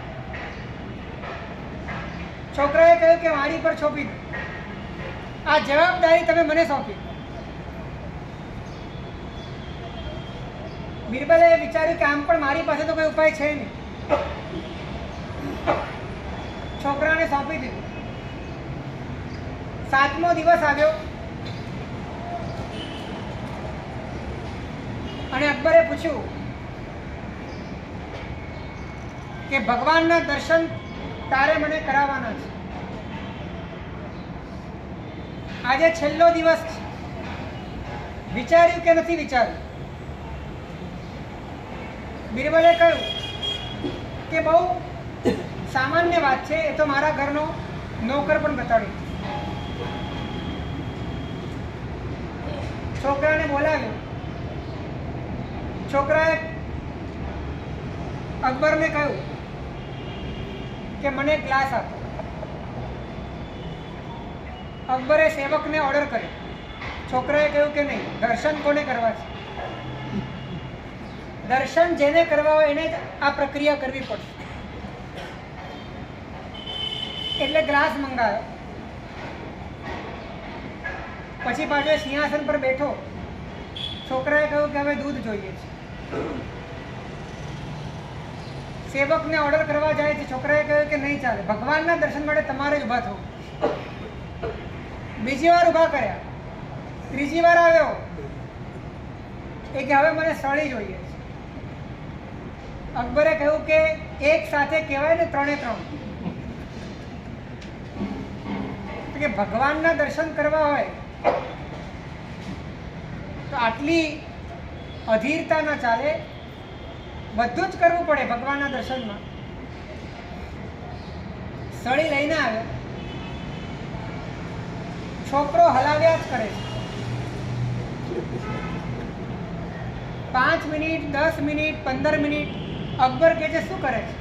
છોકરાએ કહ્યું કે મારી પર છોપી દો, આ જવાબદારી તમે મને સોંપી. બિરબલે વિચાર્યું કે આમ પણ મારી પાસે તો કોઈ ઉપાય છે નહીં. છોકરાને સોંપી દીધું. 7મો દિવસ આવ્યો અને અકબરે પૂછ્યું કે ભગવાનના દર્શન તારે મને કરાવવાના છે. આજે છેલ્લો દિવસ છે. વિચાર્યું કે નથી વિચાર્યું? બિરબલે કહ્યું કે બહુ સામાન્ય વાત છે, એ તો મારા ઘરનો નોકર પણ બતાડ્યો. છોકરાને બોલાવ્યો. છોકરાએ અકબરને કહ્યું કે મને ગ્લાસ આપો. અકબરે સેવકને ઓર્ડર કર્યો. છોકરાએ કહ્યું કે નહીં, દર્શન કોને કરવા છે? દર્શન જેને કરવા હોય એને જ આ પ્રક્રિયા કરવી પડશે. એટલે ગ્લાસ મંગાવ્યો. પછી પાછો સિંહાસન પર બેઠો. છોકરાએ કહ્યું કે હવે દૂધ જોઈએ છે. સેવકને ઓર્ડર કરવા જાય છે. છોકરાએ કહ્યું કે નહીં ચાલે, ભગવાનના દર્શન માટે તમારે જ ઊભા થવું. બીજી વાર ઊભા કર્યા. ત્રીજી વાર આવ્યો એ કે હવે મને સળી જોઈએ છે. અકબરે કહ્યું કે એક સાથે કહેવાય ને 3 એ 3. કે ભગવાનના દર્શન કરવા હોય તો આટલી અધીરતા ના ચાલે, બધું જ કરવું પડે ભગવાનના દર્શનમાં. સળી લઈને આવ્યો. છોકરો હલાવ્યા જ કરે છે. 5 મિનિટ, 10 મિનિટ, 15 મિનિટ. અકબર કહે છે શું કરે છે?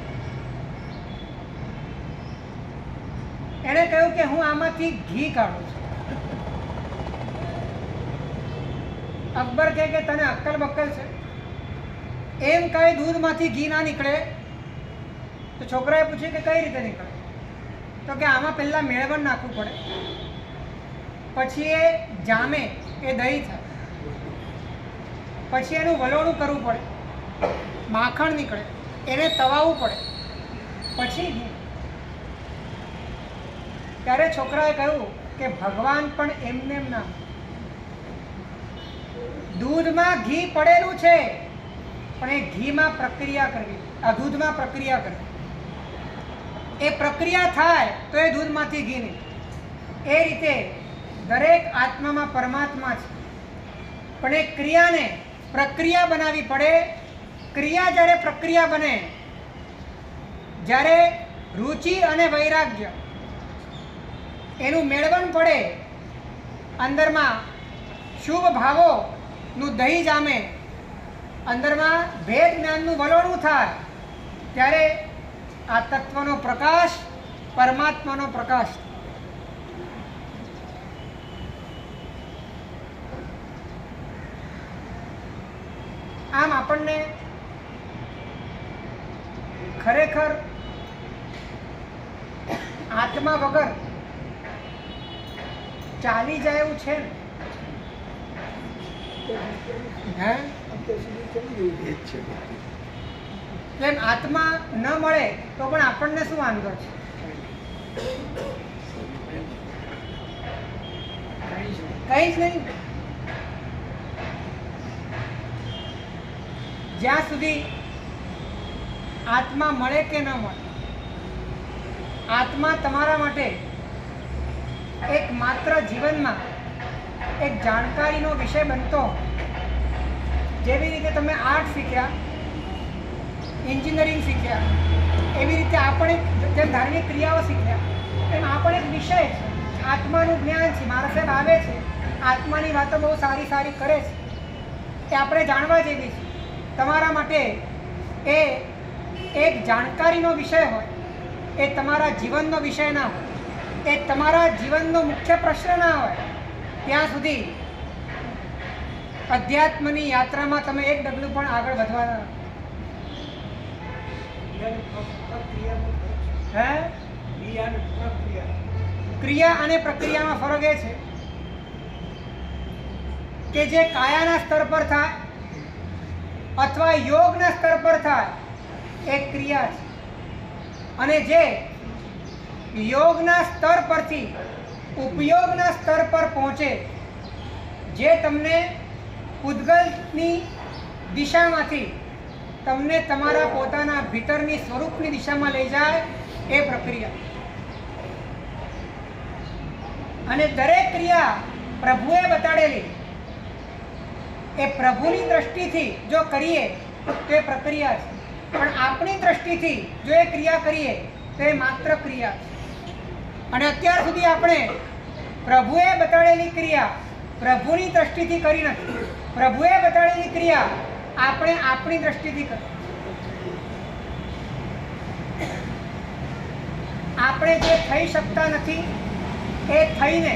એણે કહ્યું કે હું આમાંથી ઘી કાઢું છું. અકબર કહે કે તને અક્કલ બક્કલ છે? એમ કઈ દૂધમાંથી ઘી ના નીકળે? તો છોકરાએ પૂછ્યું કે કઈ રીતે નીકળે? તો કે આમાં પહેલાં મેળવણ નાખવું પડે, પછી એ જામે, એ દહીં થાય, પછી એનું વલોણું કરવું પડે, માખણ નીકળે, એને તવાવું પડે, પછી ઘી. ત્યારે છોકરાએ કહ્યું કે ભગવાન પણ એમને એમ ના, દૂધમાં ઘી પડેલું છે પણ એ ઘીમાં પ્રક્રિયા કરવી, આ દૂધમાં પ્રક્રિયા કરવી. એ પ્રક્રિયા થાય તો એ દૂધમાંથી ઘી નીકળે. એ રીતે દરેક આત્મામાં પરમાત્મા છે, પણ એ ક્રિયાને પ્રક્રિયા બનાવવી પડે. ક્રિયા જ્યારે પ્રક્રિયા બને, જ્યારે રુચિ અને વૈરાગ્ય એનું મેળવણ પડે, અંદરમાં શુભ ભાવોનું દહીં જામે, અંદરમાં ભેદ જ્ઞાનનું વલોણું થાય, ત્યારે આ તત્વનો પ્રકાશ પરમાત્માનો પ્રકાશ. આમ આપણને ખરેખર આત્મા વગર ચાલી જાય એવું છે ને? હે? અત્યાર સુધી ચલી ગયું. એ જ છે. એમ આત્મા ન મળે તો પણ આપણને શું વાંધો છે? કંઈ જ નહીં. જ્યાં સુધી આત્મા મળે કે ન મળે, આત્મા તમારા માટે એક માત્ર જીવનમાં એક જાણકારીનો વિષય બનતો. જેવી રીતે તમે આર્ટ શીખ્યા, એન્જિનિયરિંગ શીખ્યા, એવી રીતે આપણે જેમ ધાર્મિક ક્રિયાઓ શીખ્યા, એમ આ પણ એક વિષય છે, આત્માનું જ્ઞાન છે. મારા સાહેબ આવે છે, આત્માની વાતો બહુ સારી સારી કરે છે, એ આપણે જાણવા જેવી છે. તમારા માટે એ એક જાણકારીનો વિષય હોય, એ તમારા જીવનનો વિષય ના હોય, એ તમારા જીવનનો મુખ્ય પ્રશ્ન ના હોય, ત્યાં સુધી અધ્યાત્મની યાત્રામાં તમે એક ડગલું પણ આગળ વધવાના. હે? ક્રિયા અને પ્રક્રિયામાં ફરક એ છે કે જે કાયાના સ્તર પર થાય અથવા યોગના સ્તર પર થાય એ ક્રિયા છે, અને જે યોગના સ્તર પરથી ઉપયોગના સ્તર પર પહોંચે, જે તમને ઉદ્ગલની દિશામાંથી તમને તમારા પોતાના ભીતરની સ્વરૂપની દિશામાં લઈ જાય, એ પ્રક્રિયા. અને દરેક ક્રિયા પ્રભુએ બતાડેલી, એ પ્રભુની દ્રષ્ટિથી જો કરીએ તો એ પ્રક્રિયા છે, પણ આપણી દ્રષ્ટિથી જો એ ક્રિયા કરીએ તો એ માત્ર ક્રિયા છે. અને અત્યાર સુધી આપણે પ્રભુએ બતાડેલી ક્રિયા પ્રભુની દ્રષ્ટિથી કરી નથી. પ્રભુએ બતાડેલી ક્રિયા આપણે આપણી દ્રષ્ટિથી કરી. આપણે જે થઈ શકતા નથી એ થઈને,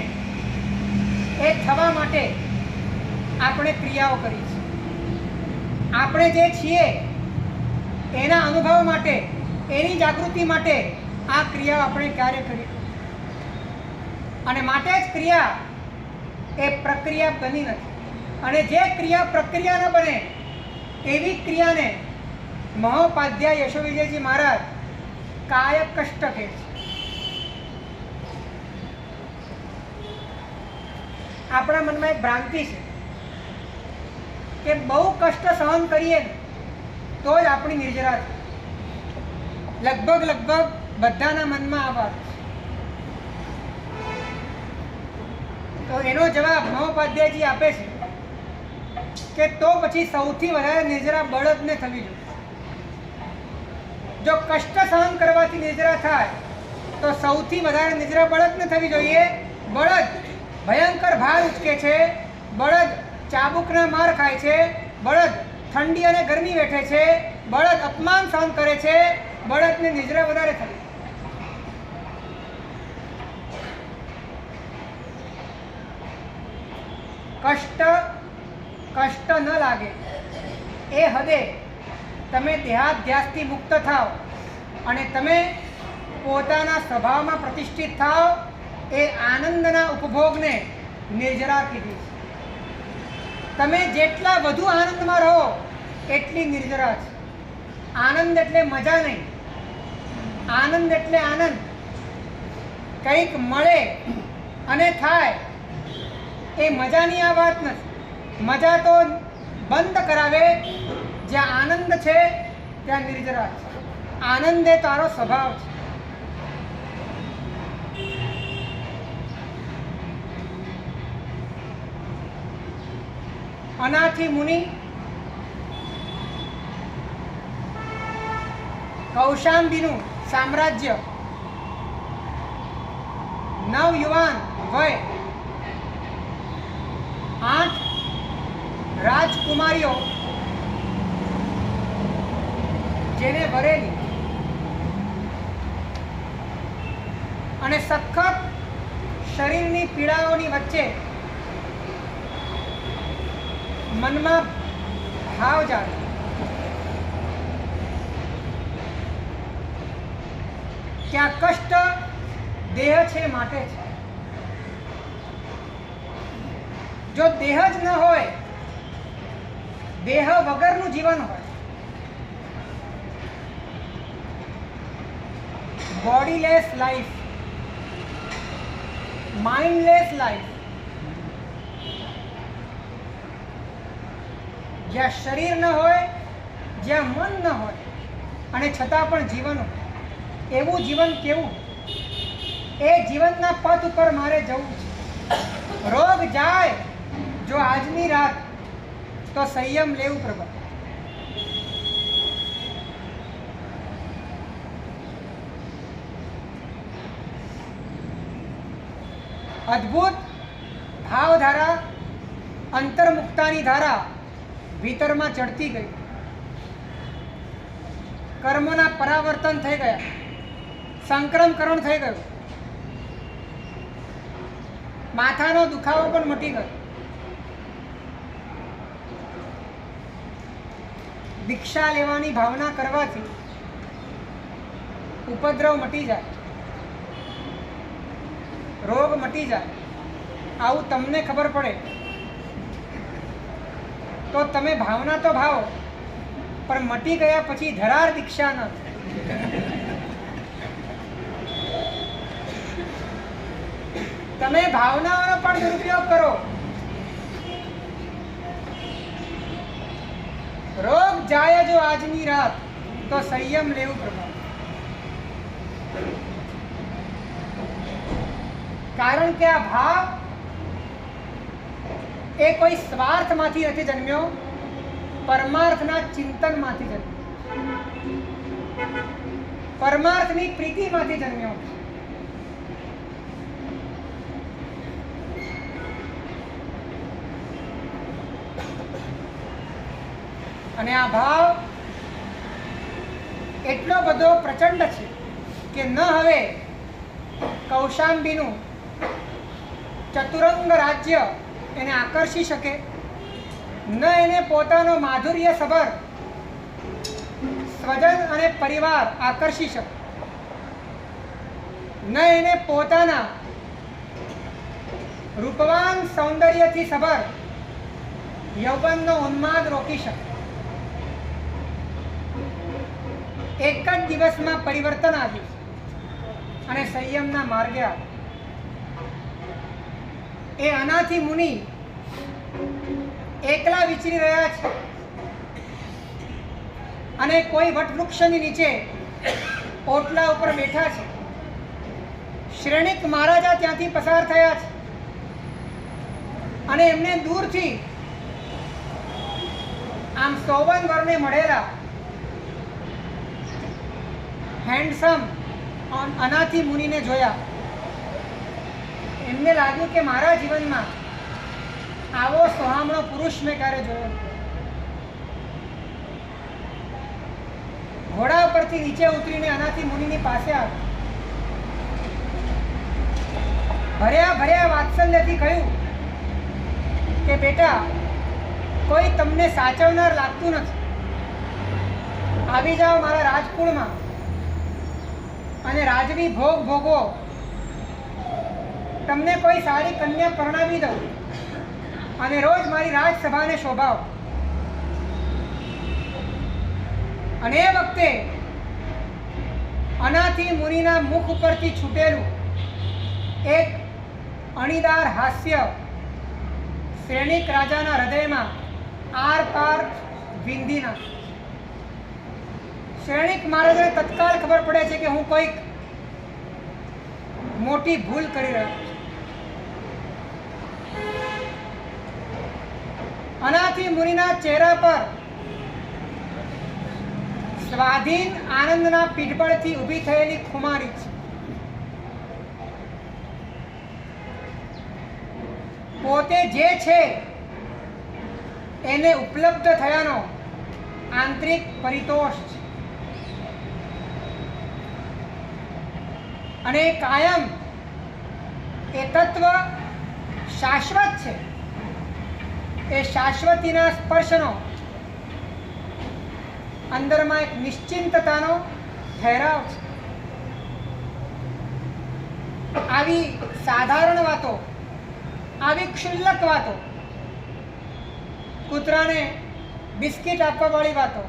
એ થવા માટે આપણે ક્રિયાઓ કરી છે. આપણે જે છીએ એના અનુભવ માટે, એની જાગૃતિ માટે આ ક્રિયાઓ આપણે ક્યારે કરી. અને માટે જ ક્રિયા એ પ્રક્રિયા બની નથી. અને જે ક્રિયા પ્રક્રિયા ન બને એવી ક્રિયાને મહોપાધ્યાય યશોવિજયજી મહારાજ કાય કષ્ટ કહે છે. આપણા મનમાં એક ભ્રાંતિ છે કે બહુ કષ્ટ સહન કરીએ તો જ આપણી નિર્જરા છે. લગભગ બધાના મનમાં આ વાત છે. તો એનો જવાબ મહોપાધ્યાયજી આપે છે કે તો પછી સૌથી વધારે નિર્જરા બળદને થવી જોઈએ. જો કષ્ટ સહન કરવાથી નિર્જરા થાય તો સૌથી વધારે નિર્જરા બળદને થવી જોઈએ. બળદ ભયંકર ભાર ઉચકે છે, બળદ ચાબુકના માર ખાય છે, બળદ ઠંડી અને ગરમી વેઠે છે, બળદ અપમાન સહન કરે છે, બળદને નિજરા વધારે થવી. કષ્ટ ન લાગે એ હદે તમે દેહાધ્યાસથી મુક્ત થાવ અને તમે પોતાના સ્વભાવમાં પ્રતિષ્ઠિત થાવ, એ આનંદના ઉપભોગને નિર્જરા કીધી છે. તમે જેટલા વધુ આનંદમાં રહો એટલી નિર્જરા છે. આનંદ એટલે મજા નહીં, આનંદ એટલે આનંદ. કંઈક મળે અને થાય એ મજાની આ વાત નથી. મજા તો બંધ કરાવે. જ્યાં આનંદ છે ત્યાં નિર્જરા છે. આનંદ એ તારો સ્વભાવ છે. અનાથી મુનિ કૌશાંબીનું સામ્રાજ્ય નવયુવાન વય 8 રાજકુમારીઓ જેને વરેલી અને સખત શરીરની પીડાઓની વચ્ચે મનમાં ભાવ જાગે કે આ કષ્ટ દેહ છે માટે છે. જો દેહ જ ન હોય, દેહ વગરનું જીવન હોય, બોડીલેસ લાઈફ, માઇન્ડલેસ લાઈફ, જ્યાં શરીર ન હોય, જ્યાં મન ન હોય અને છતાં પણ જીવન હોય, એવું જીવન કેવું? એ જીવનના પથ ઉપર મારે જવું છે. રોગ જાય જો આજની રાત, તો સંયમ લેવું પ્રભુ. અદ્ભુત ભાવધારા, અંતર્મુક્તાની ધારા ભીતરમાં ચડતી ગઈ. કર્મોના પરાવર્તન થઈ ગયા, સંક્રમકરણ થઈ ગયું, માથાનો દુખાવો પણ મટી ગયો. દીક્ષા લેવાની ભાવના કરવાથી ઉપદ્રવ મટી જાય, રોગ મટી જાય. આવું તમને ખબર પડે તો તમે ભાવના તો ભાવો, પણ મટી ગયા પછી ધરાર દીક્ષા ન થાય. તમે ભાવનાઓનો પણ દુરુપયોગ કરો. રોગ જાય જો આજની રાત, તો સંયમ લેવું પ્રભુ. કારણ કે આ ભાવ એ કોઈ સ્વાર્થમાંથી નથી જન્મ્યો, પરમાર્થના ચિંતનમાંથી જન્મ્યો, પરમાર્થની પ્રીતિમાંથી જન્મ્યો. અને આ ભાવ એટલો બધો પ્રચંડ છે કે ન હવે કૌશાંબીનું ચતુરંગ રાજ્ય એને આકર્ષી શકે, ન એને પોતાનો માધુર્ય સભર સ્વજન અને પરિવાર આકર્ષી શકે, ન એને પોતાના રૂપવાન સૌંદર્યથી સભર યૌવનનો ઉન્માદ રોકી શકે. એક જ દિવસમાં પરિવર્તન આવ્યું અને સંયમના માર્ગે આવ્યું. એ અનાથી મુનિ એકલા વિચરી રહ્યા છે અને કોઈ વટવૃક્ષની નીચે ઓટલા ઉપર બેઠા છે. શ્રેણિક મહારાજા ત્યાંથી પસાર થયા છે અને એમને દૂરથી આમ 54 વર્ષને મળેલા હેન્ડસમ અનાથી મુનિને જોયા. એમને લાગ્યું કે મારા જીવનમાં આવો સોહામણો પુરુષ મેં ક્યારે જોયો. ઘોડા પરથી નીચે ઉતરીને અનાથી મુનિની પાસે આવ્યા. ભર્યા ભર્યા વાત્સલ્યથી કહ્યું કે બેટા, કોઈ તમને સાચવનાર લાગતું નથી. આવી જાઓ મારા રાજકુળમાં અને રાજવી ભોગ ભોગવો. તમને કોઈ સારી કન્યા પરણાવી દઉં અને રોજ મારી રાજસભાને શોભાવો. અને એ વખતે અનાથી મુનિના મુખ ઉપરથી છૂટેલું એક અણીદાર હાસ્ય શ્રેણિક રાજાના હૃદયમાં આર પાર વિંધી નાખ્યું. શ્રેણિક મહારાજને તત્કાળ ખબર પડે છે કે હું કોઈક મોટી ભૂલ કરી રહ્યો છું. અનાથી મુનિના ચહેરા પર સ્વાધીન આનંદના પીઠબળથી ઊભી થયેલી ખુમારી છે. પોતે જે છે એને ઉપલબ્ધ થયાનો આંતરિક પરિતોષ છે અને કાયમ એ તત્વ શાશ્વત છે. એ શાશ્વતીના સ્પર્શનો અંદરમાં એક નિશ્ચિંતતાનો ઠહેરાવ છે. આવી સાધારણ વાતો, આવી ક્ષુલ્લક વાતો, કૂતરાને બિસ્કિટ આપવા વાળી વાતો,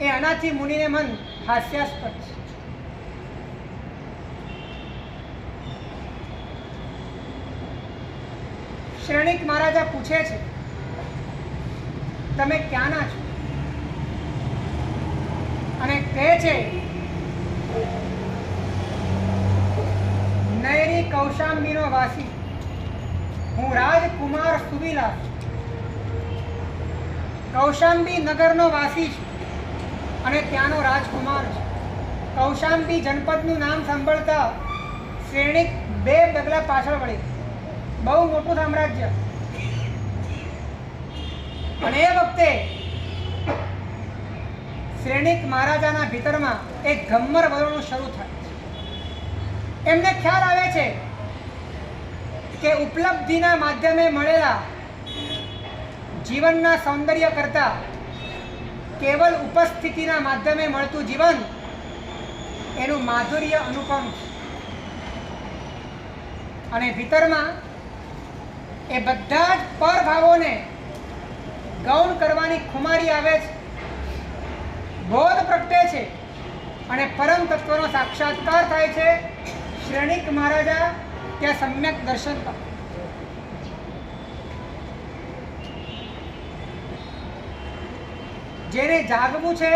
એ આનાથી મુનિને મન હાસ્યાસ્પદ છે. શ્રેણિક મહારાજા પૂછે છે, તમે ક્યાંના છો? અને કહે છે, નયરી કૌશાંબીનો વાસી, હું રાજકુમાર સુવિલાસ, કૌશાંબી નગરનો વાસી છું અને ત્યાંનો રાજકુમાર છું. કૌશાંબી જનપદનું નામ સાંભળતા શ્રેણિક 2 પગલા પાછળ વળી. બહુ મોટું સામ્રાજ્ય. અને એ વખતે શ્રેણિક મહારાજાના ભીતરમાં એક ગમ્મર વળવાનું શરૂ થાય છે. એમને ખ્યાલ આવે છે કે ઉપલબ્ધિના માધ્યમે મળેલા જીવનના સૌંદર્ય કરતા કેવલ ઉપસ્થિતિના માધ્યમે મળતું જીવન એનું માધુર્ય અનુપમ છે. અને ભીતરમાં એ બધા જ પરભાવોને ગૌણ કરવાની ખુમારી આવે છે. બોધ પ્રગટે છે અને પરમ તત્વનો સાક્ષાત્કાર થાય છે. શ્રેણિક મહારાજા ત્યાં સમ્યક દર્શન પામે. જેને જાગવું છે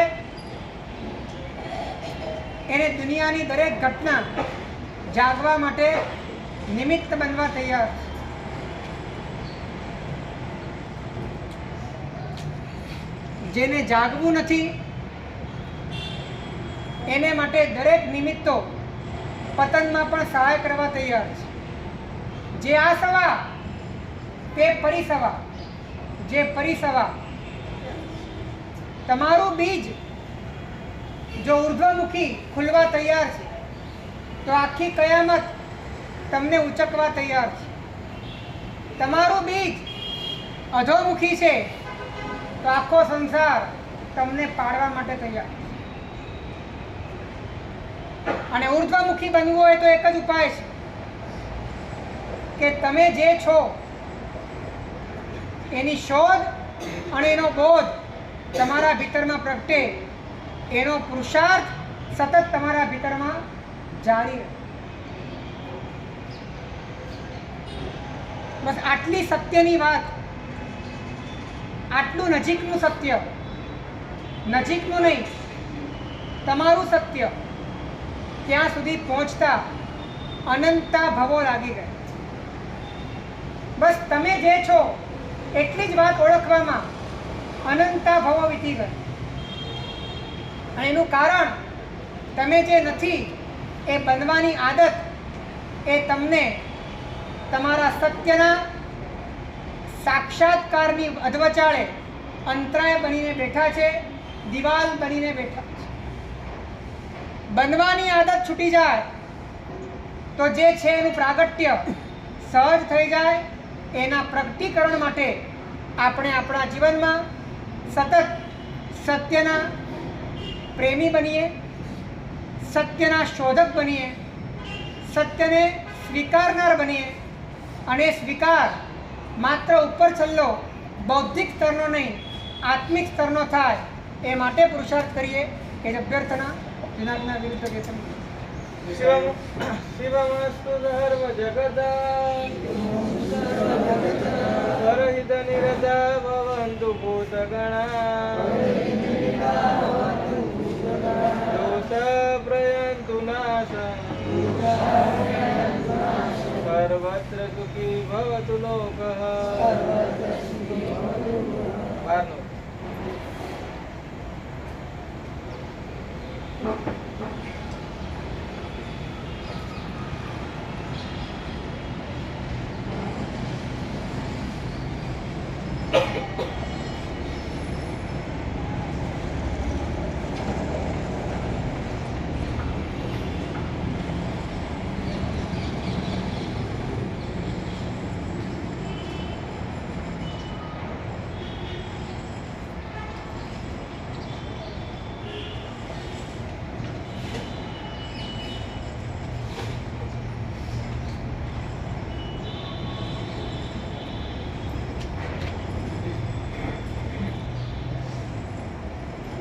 એને દુનિયાની દરેક ઘટના જાગવા માટે નિમિત્ત બનવા તૈયાર. જેને જાગવું નથી એને માટે દરેક નિમિત્તો પતનમાં પણ સહાય કરવા તૈયાર છે. જે આ સવા તે પરિસવા, જે પરિસવા. તમારું બીજ જો ઉર્ધ્વમુખી ખુલવા તૈયાર છે તો આખી કયામત તમને ઉચકવા તૈયાર છે. તમારું બીજ અધોમુખી છે તો આખો સંસાર તમને પાડવા માટે તૈયાર. અને ઉર્ધ્વમુખી બનવું હોય તો એક જ ઉપાય છે કે તમે જે છો એની શોધ અને એનો બોધ તમારા ભીતરમાં પ્રગટે, એનો પુરુષાર્થ સતત તમારા ભીતરમાં જારી રહે. બસ આટલી સત્યની વાત, આટલું નજીકનું સત્ય, નજીકનું નહીં તમારું સત્ય, ત્યાં સુધી પહોંચતા અનંતા ભવો લાગી ગયા. બસ તમે જે છો એટલી જ વાત ઓળખવામાં અનંતા ભવો વીતી ગયા. અને એનું કારણ તમે જે નથી એ બનવાની આદત એ તમને તમારા સત્યના સાક્ષાત્કારની અધવચાળે અંતરાય બનીને બેઠા છે, દિવાલ બનીને બેઠા છે. બનવાની આદત છૂટી જાય તો જે છે એનું પ્રાગટ્ય સહજ થઈ જાય. એના પ્રગટીકરણ માટે આપણે આપણા જીવનમાં સતત સત્યના પ્રેમી બનીએ, સત્યના શોધક બનીએ, સત્યને સ્વીકારનાર બનીએ. અને સ્વીકાર માત્ર ઉપર છલ્લો બૌદ્ધિક સ્તરનો નહીં, આત્મિક સ્તરનો થાય એ માટે પુરુષાર્થ કરીએ. એ જ અભ્યર્થના જુનાગઢના વિરુદ્ધ કેતન. શિવમસ્તુ સર્વ જગદા સર્વહિત નિરતા ભવન્તુ ભૂતગણા દોષ પ્રયન્તુ નાશં સર્વત્ર સુખી ભવતુ લોકઃ. બારનો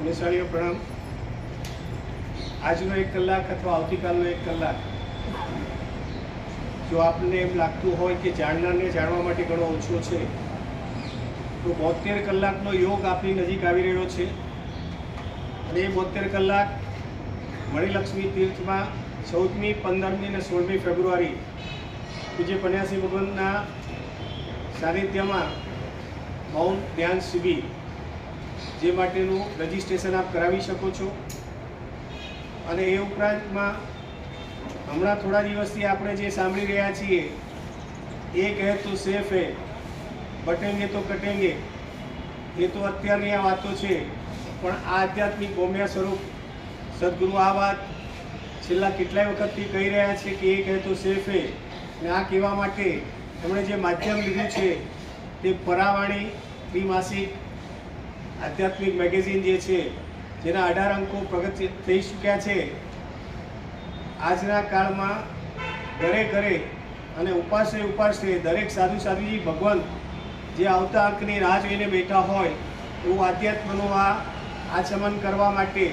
નિશાળીઓ પ્રણામ. આજનો 1 કલાક અથવા આવતીકાલનો 1 કલાક જો આપને એમ લાગતું હોય કે જાણનારને જાણવા માટે ઘણો ઓછો છે, તો 72 કલાકનો યોગ આપણી નજીક આવી રહ્યો છે. અને એ 72 કલાક મણિલક્ષ્મી તીર્થમાં 14મી, 15મી અને 16મી ફેબ્રુઆરી પૂજ્ય પન્યાસી ભગવાનના સાનિધ્યમાં મૌન ધ્યાન શિબિર જે માટેનું રજિસ્ટ્રેશન આપ કરાવી શકો છો. અને એ ઉપરાંતમાં હમણાં થોડા દિવસથી આપણે જે સાંભળી રહ્યા છીએ, એક હે તો સેફ હે, બટેંગે તો કટેંગે, એ તો અત્યારની આ વાતો છે. પણ આ આધ્યાત્મિક ભૌમ્ય સ્વરૂપ સદગુરુ આ વાત છેલ્લા કેટલાય વખતથી કહી રહ્યા છે કે એક હે તો સેફ હે. અને આ કહેવા માટે એમણે જે માધ્યમ લીધું છે તે પરાવાણી ત્રિમાસિક આધ્યાત્મિક મેગેઝિન જે છે, જેના 18 અંકો પ્રગટ થઈ ચૂક્યા છે. આજના કાળમાં ઘરે ઘરે અને ઉપાસે દરેક સાધુજી ભગવાન જે આવતા અંકની રાહ જોઈને બેઠા હોય એવું આધ્યાત્મનું આ આચમન કરવા માટે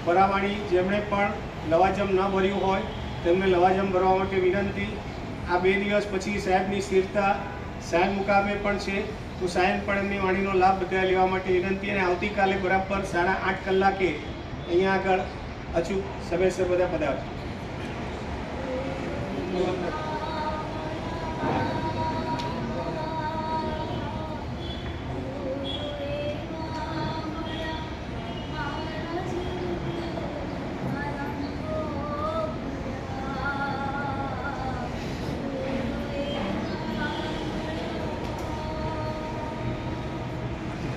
પરાવાણી જેમણે પણ લવાજમ ન ભર્યું હોય તેમને લવાજમ ભરવા માટે વિનંતી. આ 2 દિવસ પછી સાહેબની સ્થિરતા સાયન મુકામે પણ છે, તો સાયન પણ એમની વાણીનો લાભ બધા લેવા માટે વિનંતી. અને આવતીકાલે બરાબર 8:30 કલાકે અહીંયા આગળ અચૂક સમયસર બધા પધારજો.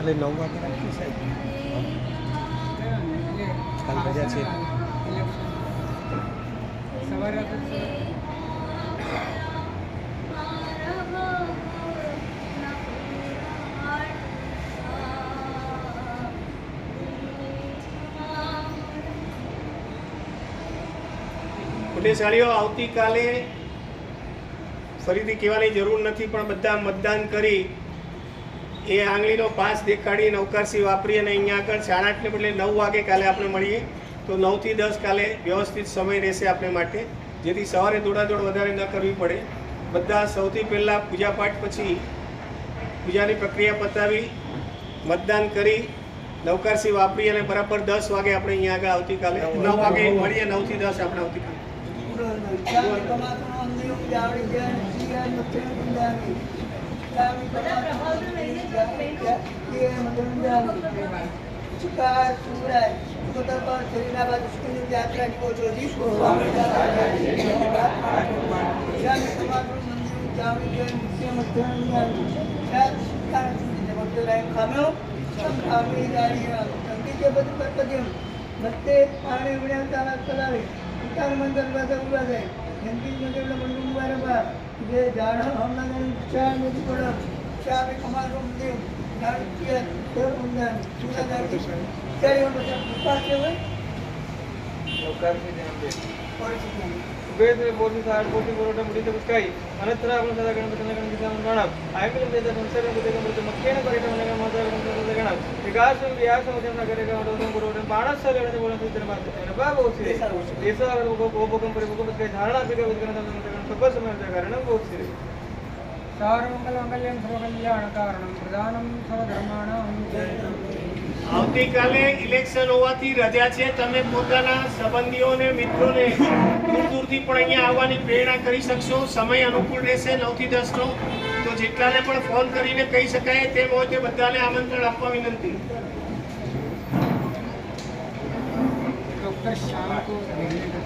ખાલી 9 વાગે રાખી સાહેબ, કાલ રજા છે. સવારે પુણ્યશાળીઓ, આવતીકાલે ફરીથી કહેવાની જરૂર નથી, પણ બધા મતદાન કરી એ આંગળીનો પાસ દેખાડી નવકારસી વાપરી અને અહીંયા આગળ 8:30 ને બદલે 9 વાગે કાલે આપણે મળીએ. તો 9 થી 10 કાલે વ્યવસ્થિત સમય રહેશે આપણે માટે, જેથી સવારે દોડાદોડ વધારે ન કરવી પડે. બધા સૌથી પહેલાં પૂજાપાઠ પછી પૂજાની પ્રક્રિયા પતાવી મતદાન કરી નવકારસી વાપરી અને બરાબર 10 વાગે આપણે અહીંયા આગળ આવતીકાલે 9 વાગે મળીએ. 9 થી 10 આપણે આવતીકાલે. वेद बोधि सार बोधि बोरोटा मुड़ी से उसकाई अनंतरा अपन सदा गणपति ने गणपति सामने गणप आयकल वेद संसार में बुद्धि गणपति मक्के ने परिटा मन गण माता गणपति गणप विकास में व्यास मध्यम न करेगा और गुरुदेव बाणस से लेने बोलने से तेरे बात है बाबा उसी ऐसा वो भूकंप परिभूकंप के धारणा से के गण सब समय से कारण वो उसी सर्वमंगलमंगल्यं सर्वकल्याणकारणं प्रदानं सर्वधर्माणां. આવતીકાલે ઇલેક્શન હોવાથી રજા છે. તમે પોતાના સંબંધીઓને મિત્રોને દૂર દૂરથી પણ અહીંયા આવવાની પ્રેરણા કરી શકશો. સમય અનુકૂળ રહેશે 9 થી 10 નો. તો જેટલાને પણ ફોન કરીને કહી શકાય તેમ હોય તે બધાને આમંત્રણ આપવા વિનંતી. डॉक्टर शाम को मिलने का